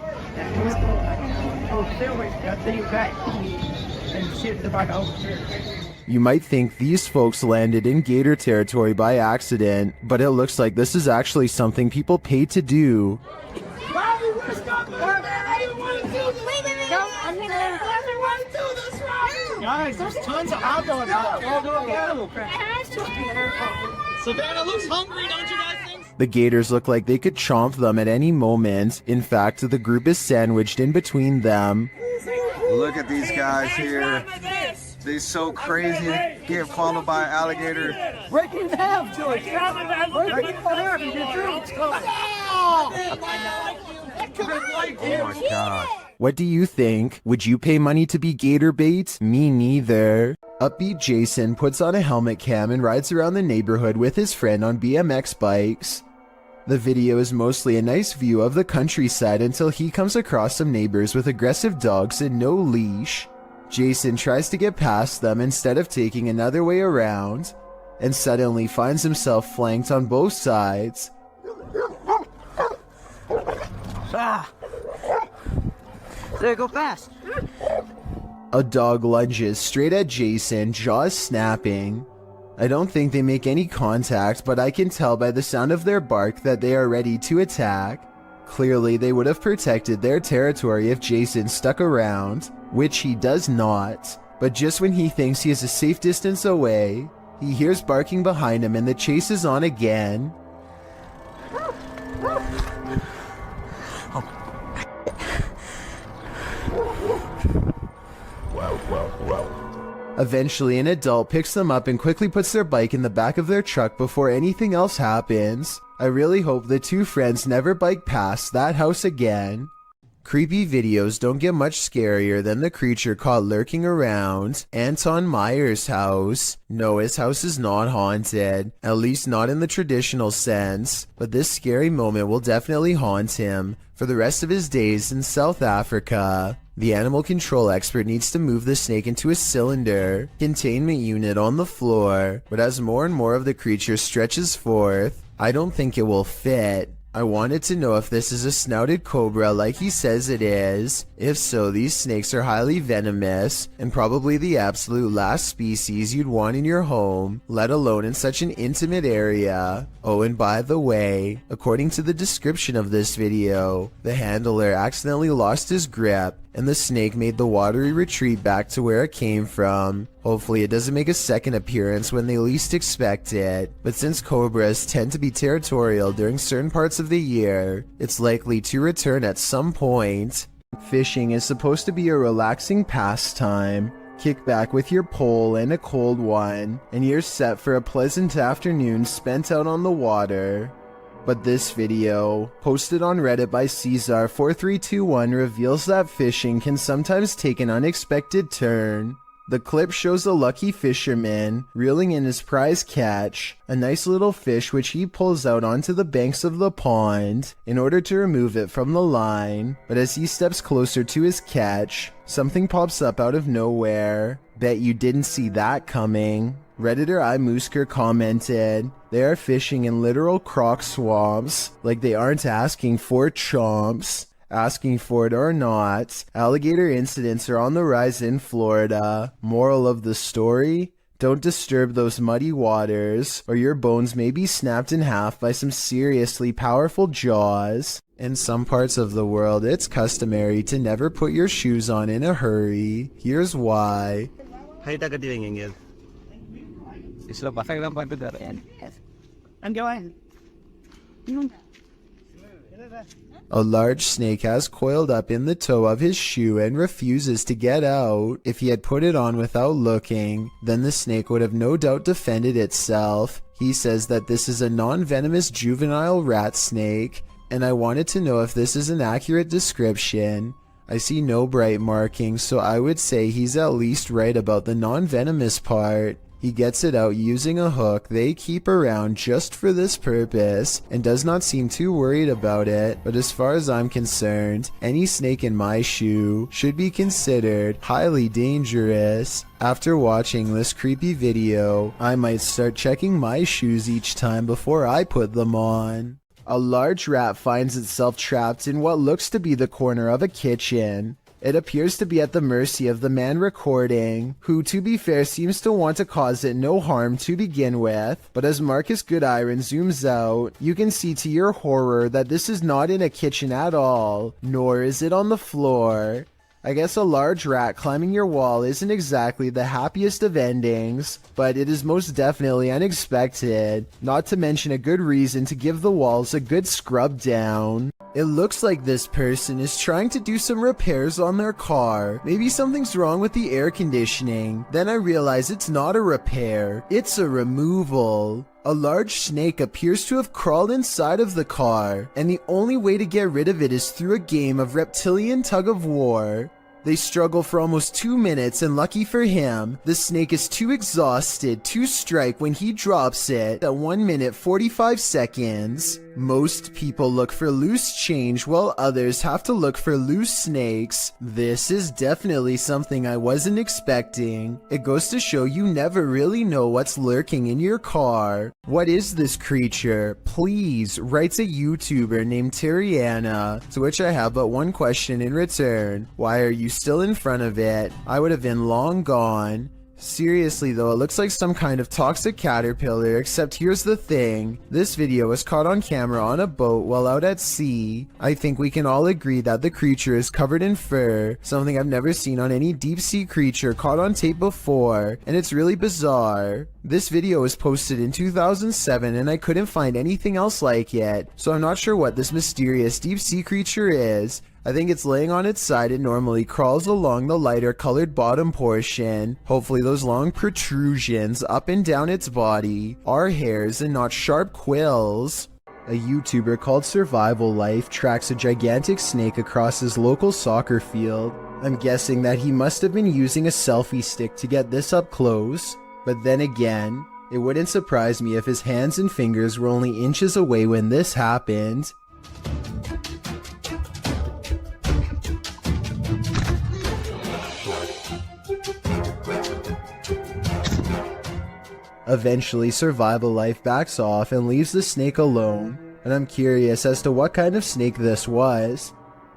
You might think these folks landed in gator territory by accident, but it looks like this is actually something people pay to do. Guys, there's tons of outdoor animals. Savannah looks hungry, don't you guys think? The gators look like they could chomp them at any moment. In fact, the group is sandwiched in between them. Look at these guys here. They're so crazy. Getting followed by an alligator. Break it in half, George. Break it in half and get through. Oh my God. What do you think? Would you pay money to be gator bait? Me neither. Upbeat Jason puts on a helmet cam and rides around the neighborhood with his friend on BMX bikes. The video is mostly a nice view of the countryside until he comes across some neighbors with aggressive dogs and no leash. Jason tries to get past them instead of taking another way around, and suddenly finds himself flanked on both sides. There, go fast. A dog lunges straight at Jason, jaws snapping. I don't think they make any contact, but I can tell by the sound of their bark that they are ready to attack. Clearly, they would have protected their territory if Jason stuck around, which he does not. But just when he thinks he is a safe distance away, he hears barking behind him and the chase is on again. Eventually, an adult picks them up and quickly puts their bike in the back of their truck before anything else happens. I really hope the two friends never bike past that house again. Creepy videos don't get much scarier than the creature caught lurking around Anton Meyer's house. No, his house is not haunted, at least not in the traditional sense, but this scary moment will definitely haunt him for the rest of his days in South Africa. The animal control expert needs to move the snake into a cylinder containment unit on the floor, but as more and more of the creature stretches forth, I don't think it will fit. I wanted to know if this is a snouted cobra like he says it is. If so, these snakes are highly venomous and probably the absolute last species you'd want in your home, let alone in such an intimate area. Oh, and by the way, according to the description of this video, the handler accidentally lost his grip and the snake made the watery retreat back to where it came from. Hopefully it doesn't make a second appearance when they least expect it, but since cobras tend to be territorial during certain parts of the year, it's likely to return at some point. Fishing is supposed to be a relaxing pastime. Kick back with your pole and a cold one, and you're set for a pleasant afternoon spent out on the water. But this video, posted on Reddit by Caesar4321, reveals that fishing can sometimes take an unexpected turn. The clip shows a lucky fisherman reeling in his prize catch, a nice little fish which he pulls out onto the banks of the pond in order to remove it from the line, but as he steps closer to his catch, something pops up out of nowhere. Bet you didn't see that coming. Redditor iMoosker commented, "They are fishing in literal croc swamps, like they aren't asking for chomps. Asking for it or not, alligator incidents are on the rise in Florida. Moral of the story? Don't disturb those muddy waters, or your bones may be snapped in half by some seriously powerful jaws." In some parts of the world, it's customary to never put your shoes on in a hurry. Here's why. A large snake has coiled up in the toe of his shoe and refuses to get out. If he had put it on without looking, then the snake would have no doubt defended itself. He says that this is a non-venomous juvenile rat snake, and I wanted to know if this is an accurate description. I see no bright markings, so I would say he's at least right about the non-venomous part. He gets it out using a hook they keep around just for this purpose and does not seem too worried about it, but as far as I'm concerned, any snake in my shoe should be considered highly dangerous. After watching this creepy video, I might start checking my shoes each time before I put them on. A large rat finds itself trapped in what looks to be the corner of a kitchen. It appears to be at the mercy of the man recording, who to be fair seems to want to cause it no harm to begin with, but as Marcus Goodiron zooms out, you can see to your horror that this is not in a kitchen at all, nor is it on the floor. I guess a large rat climbing your wall isn't exactly the happiest of endings, but it is most definitely unexpected, not to mention a good reason to give the walls a good scrub down. It looks like this person is trying to do some repairs on their car. Maybe something's wrong with the air conditioning. Then I realize it's not a repair, it's a removal. A large snake appears to have crawled inside of the car, and the only way to get rid of it is through a game of reptilian tug-of-war. They struggle for almost 2 minutes, and lucky for him, the snake is too exhausted to strike when he drops it at 1 minute 45 seconds. Most people look for loose change while others have to look for loose snakes. This is definitely something I wasn't expecting. It goes to show you never really know what's lurking in your car. What is this creature? Please, writes a YouTuber named Tariana, to which I have but one question in return. Why are you still in front of it? I would have been long gone. Seriously though, it looks like some kind of toxic caterpillar, except here's the thing. This video was caught on camera on a boat while out at sea. I think we can all agree that the creature is covered in fur, something I've never seen on any deep sea creature caught on tape before, and it's really bizarre. This video was posted in 2007 and I couldn't find anything else like it, so I'm not sure what this mysterious deep sea creature is. I think it's laying on its side and normally crawls along the lighter colored bottom portion. Hopefully those long protrusions up and down its body are hairs and not sharp quills. A YouTuber called Survival Life tracks a gigantic snake across his local soccer field. I'm guessing that he must have been using a selfie stick to get this up close, but then again, it wouldn't surprise me if his hands and fingers were only inches away when this happened. Eventually, Survival Life backs off and leaves the snake alone, and I'm curious as to what kind of snake this was.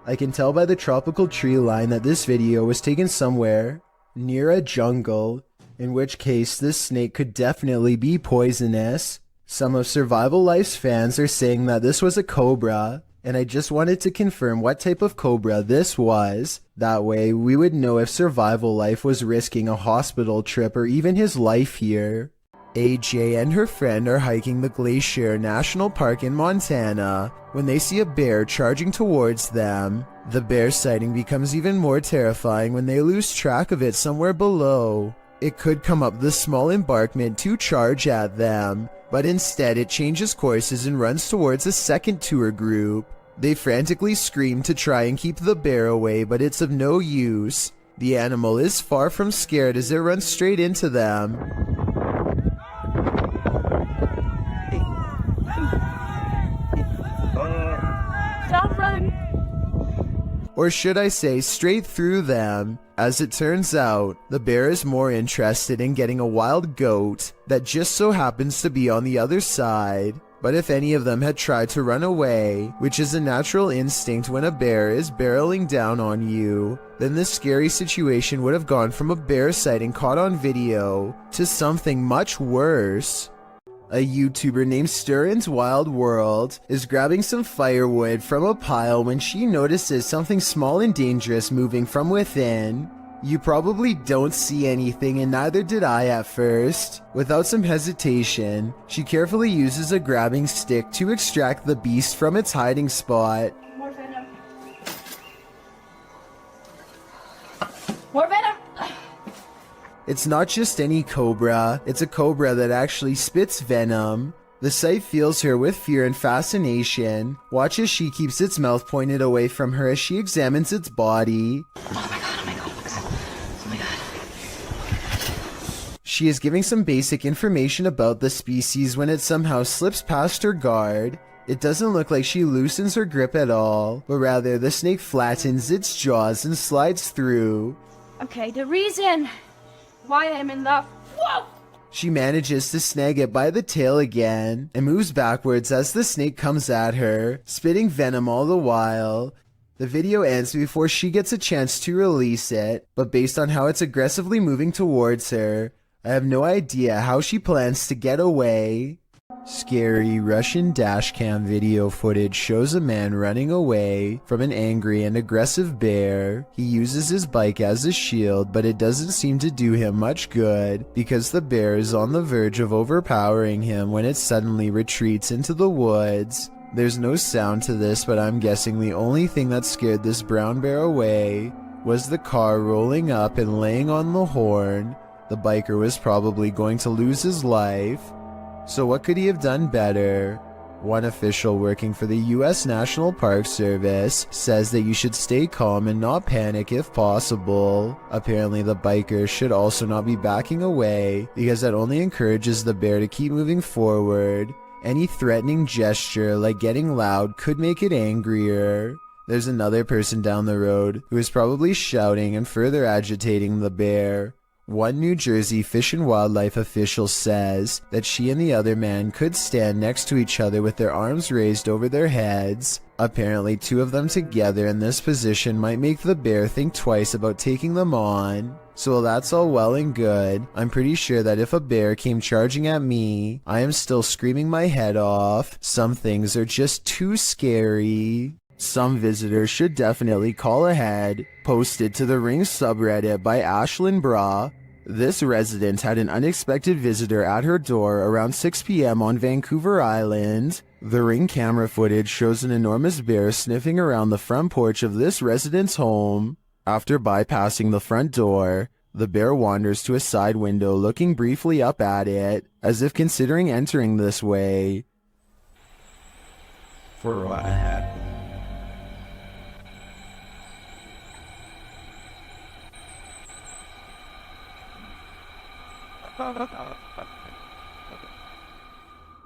I can tell by the tropical tree line that this video was taken somewhere near a jungle, in which case this snake could definitely be poisonous. Some of Survival Life's fans are saying that this was a cobra, and I just wanted to confirm what type of cobra this was. That way we would know if Survival Life was risking a hospital trip or even his life here. AJ and her friend are hiking the Glacier National Park in Montana when they see a bear charging towards them. The bear sighting becomes even more terrifying when they lose track of it somewhere below. It could come up the small embankment to charge at them, but instead it changes courses and runs towards a second tour group. They frantically scream to try and keep the bear away, but it's of no use. The animal is far from scared as it runs straight into them. Don't run! Or should I say straight through them. As it turns out, the bear is more interested in getting a wild goat that just so happens to be on the other side. But if any of them had tried to run away, which is a natural instinct when a bear is barreling down on you, then this scary situation would have gone from a bear sighting caught on video to something much worse. A YouTuber named Stirrin's Wild World is grabbing some firewood from a pile when she notices something small and dangerous moving from within. You probably don't see anything, and neither did I at first. Without some hesitation, she carefully uses a grabbing stick to extract the beast from its hiding spot. More venom. More venom! It's not just any cobra, it's a cobra that actually spits venom. The sight fills her with fear and fascination. Watch as she keeps its mouth pointed away from her as she examines its body. She is giving some basic information about the species when it somehow slips past her guard. It doesn't look like she loosens her grip at all, but rather the snake flattens its jaws and slides through. Okay, the reason why I'm in love. Whoa! She manages to snag it by the tail again and moves backwards as the snake comes at her, spitting venom all the while. The video ends before she gets a chance to release it, but based on how it's aggressively moving towards her, I have no idea how she plans to get away. Scary Russian dashcam video footage shows a man running away from an angry and aggressive bear. He uses his bike as a shield, but it doesn't seem to do him much good because the bear is on the verge of overpowering him when it suddenly retreats into the woods. There's no sound to this, but I'm guessing the only thing that scared this brown bear away was the car rolling up and laying on the horn. The biker was probably going to lose his life. So what could he have done better? One official working for the US National Park Service says that you should stay calm and not panic if possible. Apparently the biker should also not be backing away because that only encourages the bear to keep moving forward. Any threatening gesture like getting loud could make it angrier. There's another person down the road who is probably shouting and further agitating the bear. One New Jersey Fish and Wildlife official says that she and the other man could stand next to each other with their arms raised over their heads. Apparently, two of them together in this position might make the bear think twice about taking them on. So while that's all well and good, I'm pretty sure that if a bear came charging at me, I am still screaming my head off. Some things are just too scary. Some visitors should definitely call ahead. Posted to the Ring subreddit by Ashlyn Bra. This resident had an unexpected visitor at her door around 6 p.m. on Vancouver Island. The Ring camera footage shows an enormous bear sniffing around the front porch of this resident's home. After bypassing the front door, the bear wanders to a side window, looking briefly up at it, as if considering entering this way. For what I had.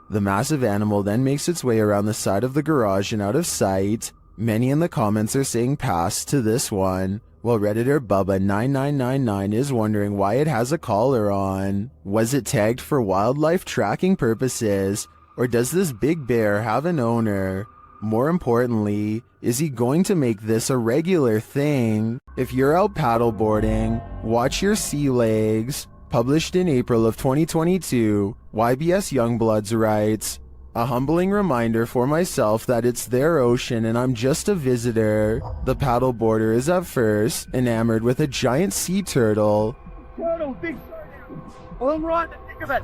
The massive animal then makes its way around the side of the garage and out of sight. Many in the comments are saying pass to this one, while Redditor Bubba9999 is wondering why it has a collar on. Was it tagged for wildlife tracking purposes, or does this big bear have an owner? More importantly, is he going to make this a regular thing? If you're out paddleboarding, watch your sea legs. Published in April of 2022, YBS Youngbloods writes, "A humbling reminder for myself that it's their ocean and I'm just a visitor. The paddleboarder is at first enamored with a giant sea turtle. Turtle, big turtle. Well, I'm right to think of it.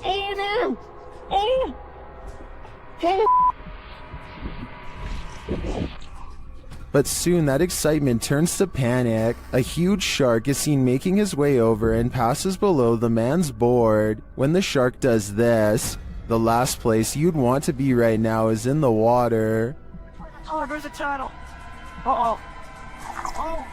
Oh no! Oh! But soon that excitement turns to panic. A huge shark is seen making his way over and passes below the man's board. When the shark does this, the last place you'd want to be right now is in the water." Oh, there's a turtle. Uh-oh. Oh!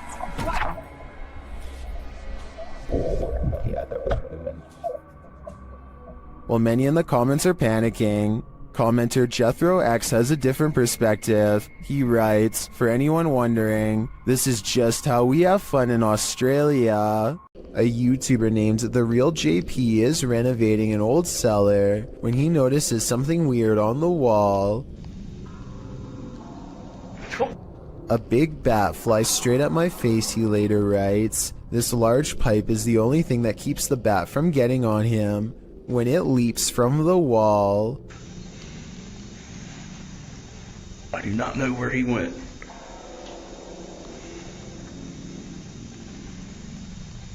While many in the comments are panicking, commenter Jethro X has a different perspective. He writes, "For anyone wondering, this is just how we have fun in Australia." A YouTuber named The Real JP is renovating an old cellar when he notices something weird on the wall. "A big bat flies straight at my face," he later writes. "This large pipe is the only thing that keeps the bat from getting on him when it leaps from the wall." I do not know where he went.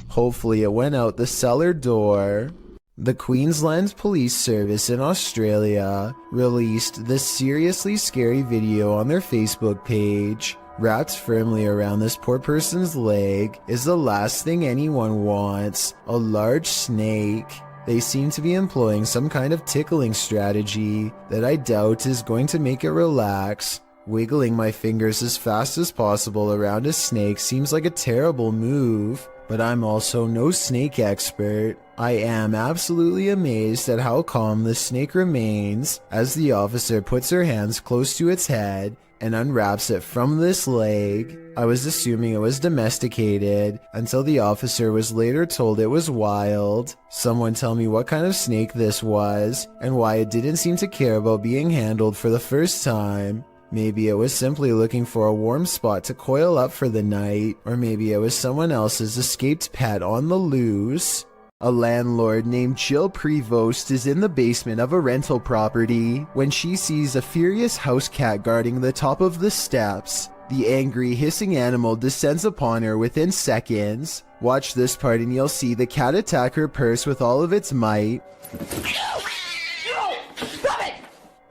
Hopefully it went out the cellar door. The Queensland Police Service in Australia released this seriously scary video on their Facebook page. Wrapped firmly around this poor person's leg is the last thing anyone wants, a large snake. They seem to be employing some kind of tickling strategy that I doubt is going to make it relax. Wiggling my fingers as fast as possible around a snake seems like a terrible move, but I'm also no snake expert. I am absolutely amazed at how calm the snake remains as the officer puts her hands close to its head and unwraps it from this leg. I was assuming it was domesticated until the officer was later told it was wild. Someone tell me what kind of snake this was and why it didn't seem to care about being handled for the first time. Maybe it was simply looking for a warm spot to coil up for the night, or maybe it was someone else's escaped pet on the loose. A landlord named Jill Prevost is in the basement of a rental property when she sees a furious house cat guarding the top of the steps. The angry, hissing animal descends upon her within seconds. Watch this part and you'll see the cat attack her purse with all of its might.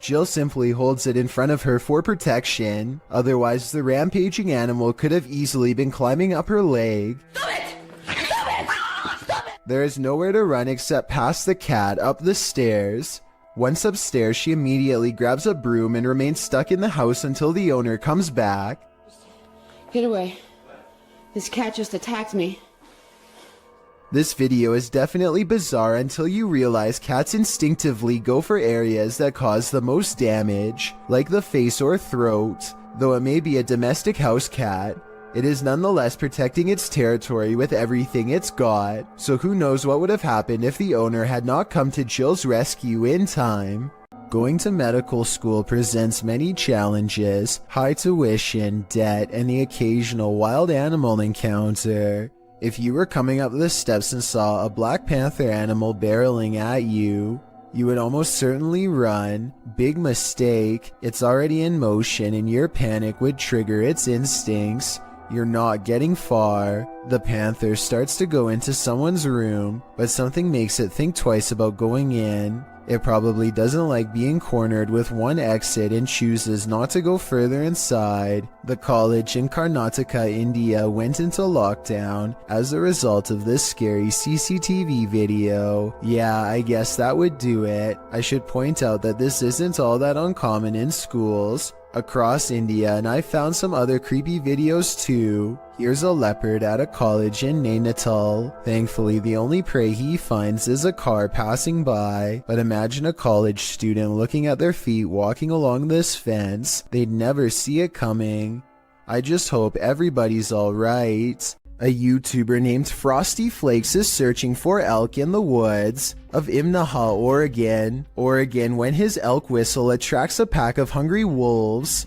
Jill simply holds it in front of her for protection, otherwise the rampaging animal could have easily been climbing up her leg. There is nowhere to run except past the cat up the stairs. Once upstairs, she immediately grabs a broom and remains stuck in the house until the owner comes back. Get away. This cat just attacked me. This video is definitely bizarre until you realize cats instinctively go for areas that cause the most damage, like the face or throat. Though it may be a domestic house cat, it is nonetheless protecting its territory with everything it's got, so who knows what would have happened if the owner had not come to Jill's rescue in time. Going to medical school presents many challenges, high tuition, debt, and the occasional wild animal encounter. If you were coming up the steps and saw a black panther animal barreling at you, you would almost certainly run. Big mistake, it's already in motion and your panic would trigger its instincts. You're not getting far. The panther starts to go into someone's room, but something makes it think twice about going in. It probably doesn't like being cornered with one exit and chooses not to go further inside. The college in Karnataka, India went into lockdown as a result of this scary CCTV video. Yeah, I guess that would do it. I should point out that this isn't all that uncommon in schools across India, and I found some other creepy videos too. Here's a leopard at a college in Nainital. Thankfully, the only prey he finds is a car passing by, but imagine a college student looking at their feet walking along this fence. They'd never see it coming. I just hope everybody's alright. A YouTuber named Frosty Flakes is searching for elk in the woods of Imnaha, Oregon, when his elk whistle attracts a pack of hungry wolves.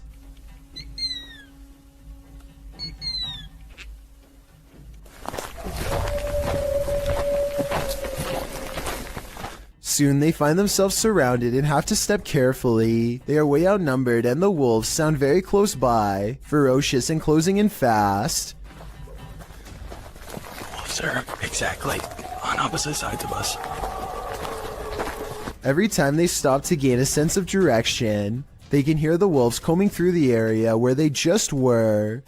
Soon they find themselves surrounded and have to step carefully. They are way outnumbered and the wolves sound very close by, ferocious and closing in fast. Sir, exactly. On opposite sides of us. Every time they stop to gain a sense of direction, they can hear the wolves combing through the area where they just were.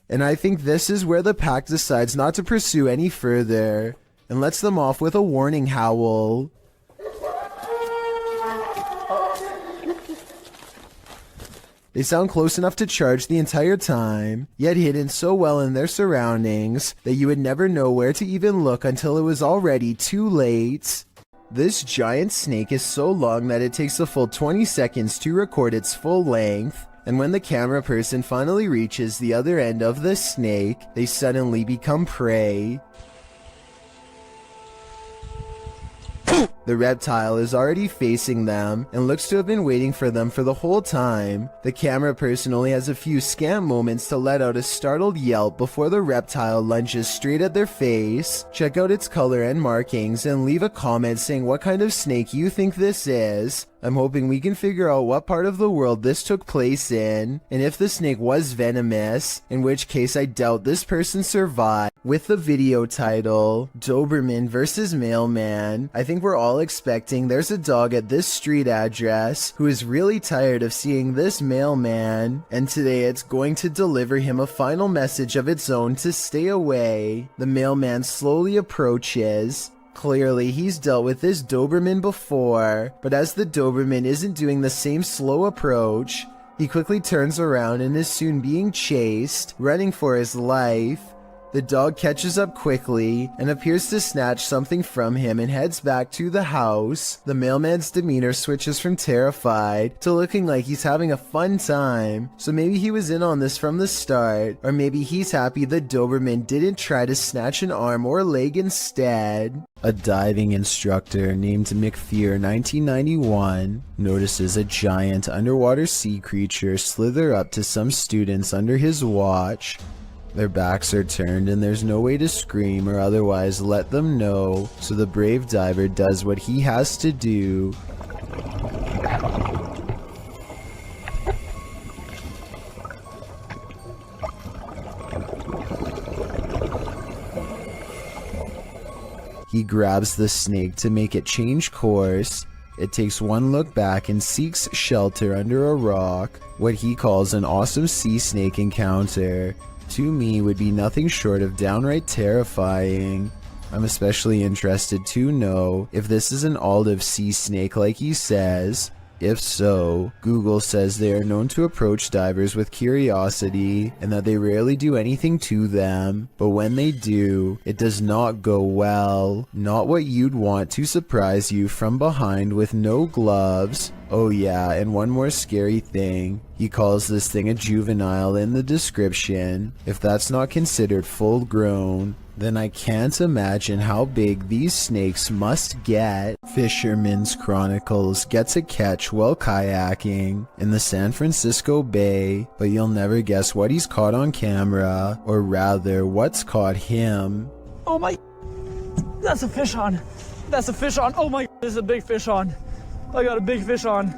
And I think this is where the pack decides not to pursue any further and lets them off with a warning howl. They sound close enough to charge the entire time, yet hidden so well in their surroundings that you would never know where to even look until it was already too late. This giant snake is so long that it takes a full 20 seconds to record its full length, and when the camera person finally reaches the other end of the snake, they suddenly become prey. The reptile is already facing them and looks to have been waiting for them for the whole time. The camera person only has a few scant moments to let out a startled yelp before the reptile lunges straight at their face. Check out its color and markings and leave a comment saying what kind of snake you think this is. I'm hoping we can figure out what part of the world this took place in, and if the snake was venomous, in which case I doubt this person survived. With the video title, Doberman vs. Mailman, I think we're all expecting there's a dog at this street address who is really tired of seeing this mailman, and today it's going to deliver him a final message of its own to stay away. The mailman slowly approaches. Clearly, he's dealt with this Doberman before, but as the Doberman isn't doing the same slow approach, he quickly turns around and is soon being chased, running for his life. The dog catches up quickly and appears to snatch something from him and heads back to the house. The mailman's demeanor switches from terrified to looking like he's having a fun time, so maybe he was in on this from the start, or maybe he's happy the Doberman didn't try to snatch an arm or leg instead. A diving instructor named Macleod 1991 notices a giant underwater sea creature slither up to some students under his watch. Their backs are turned and there's no way to scream or otherwise let them know, so the brave diver does what he has to do. He grabs the snake to make it change course. It takes one look back and seeks shelter under a rock. What he calls an awesome sea snake encounter, to me, would be nothing short of downright terrifying. I'm especially interested to know if this is an olive sea snake like he says. If so, Google says they are known to approach divers with curiosity and that they rarely do anything to them, but when they do, it does not go well. Not what you'd want to surprise you from behind with no gloves. Oh yeah, and one more scary thing. He calls this thing a juvenile in the description. If that's not considered full grown, then I can't imagine how big these snakes must get. Fisherman's Chronicles gets a catch while kayaking in the San Francisco Bay, but you'll never guess what he's caught on camera, or rather, what's caught him. Oh my, that's a fish on. That's a fish on. Oh my, this is a big fish on. I got a big fish on.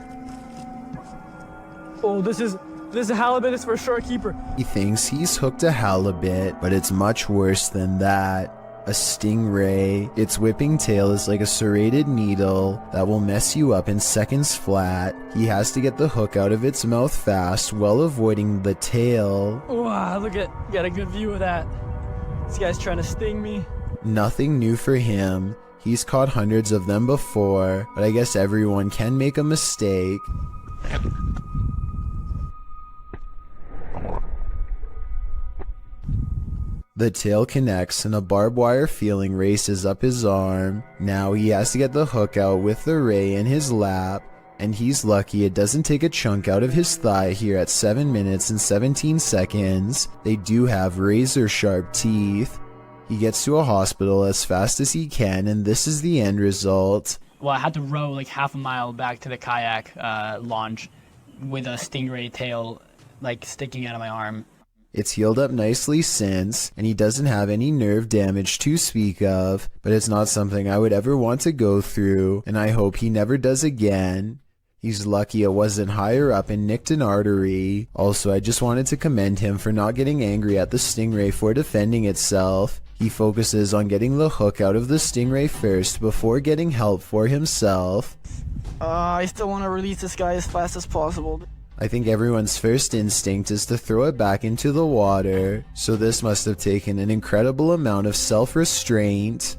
Oh, this is There's a halibut, it's for a short keeper. He thinks he's hooked a halibut, but it's much worse than that. A stingray. Its whipping tail is like a serrated needle that will mess you up in seconds flat. He has to get the hook out of its mouth fast while avoiding the tail. Wow, look at, got a good view of that. This guy's trying to sting me. Nothing new for him. He's caught hundreds of them before, but I guess everyone can make a mistake. The tail connects and a barbed wire feeling races up his arm. Now he has to get the hook out with the ray in his lap, and he's lucky it doesn't take a chunk out of his thigh here at 7 minutes and 17 seconds. They do have razor sharp teeth. He gets to a hospital as fast as he can, and this is the end result. Well, I had to row like half a mile back to the kayak launch with a stingray tail like sticking out of my arm. It's healed up nicely since, and he doesn't have any nerve damage to speak of, but it's not something I would ever want to go through, and I hope he never does again. He's lucky it wasn't higher up and nicked an artery. Also, I just wanted to commend him for not getting angry at the stingray for defending itself. He focuses on getting the hook out of the stingray first before getting help for himself. I still want to release this guy as fast as possible. I think everyone's first instinct is to throw it back into the water, so this must have taken an incredible amount of self-restraint.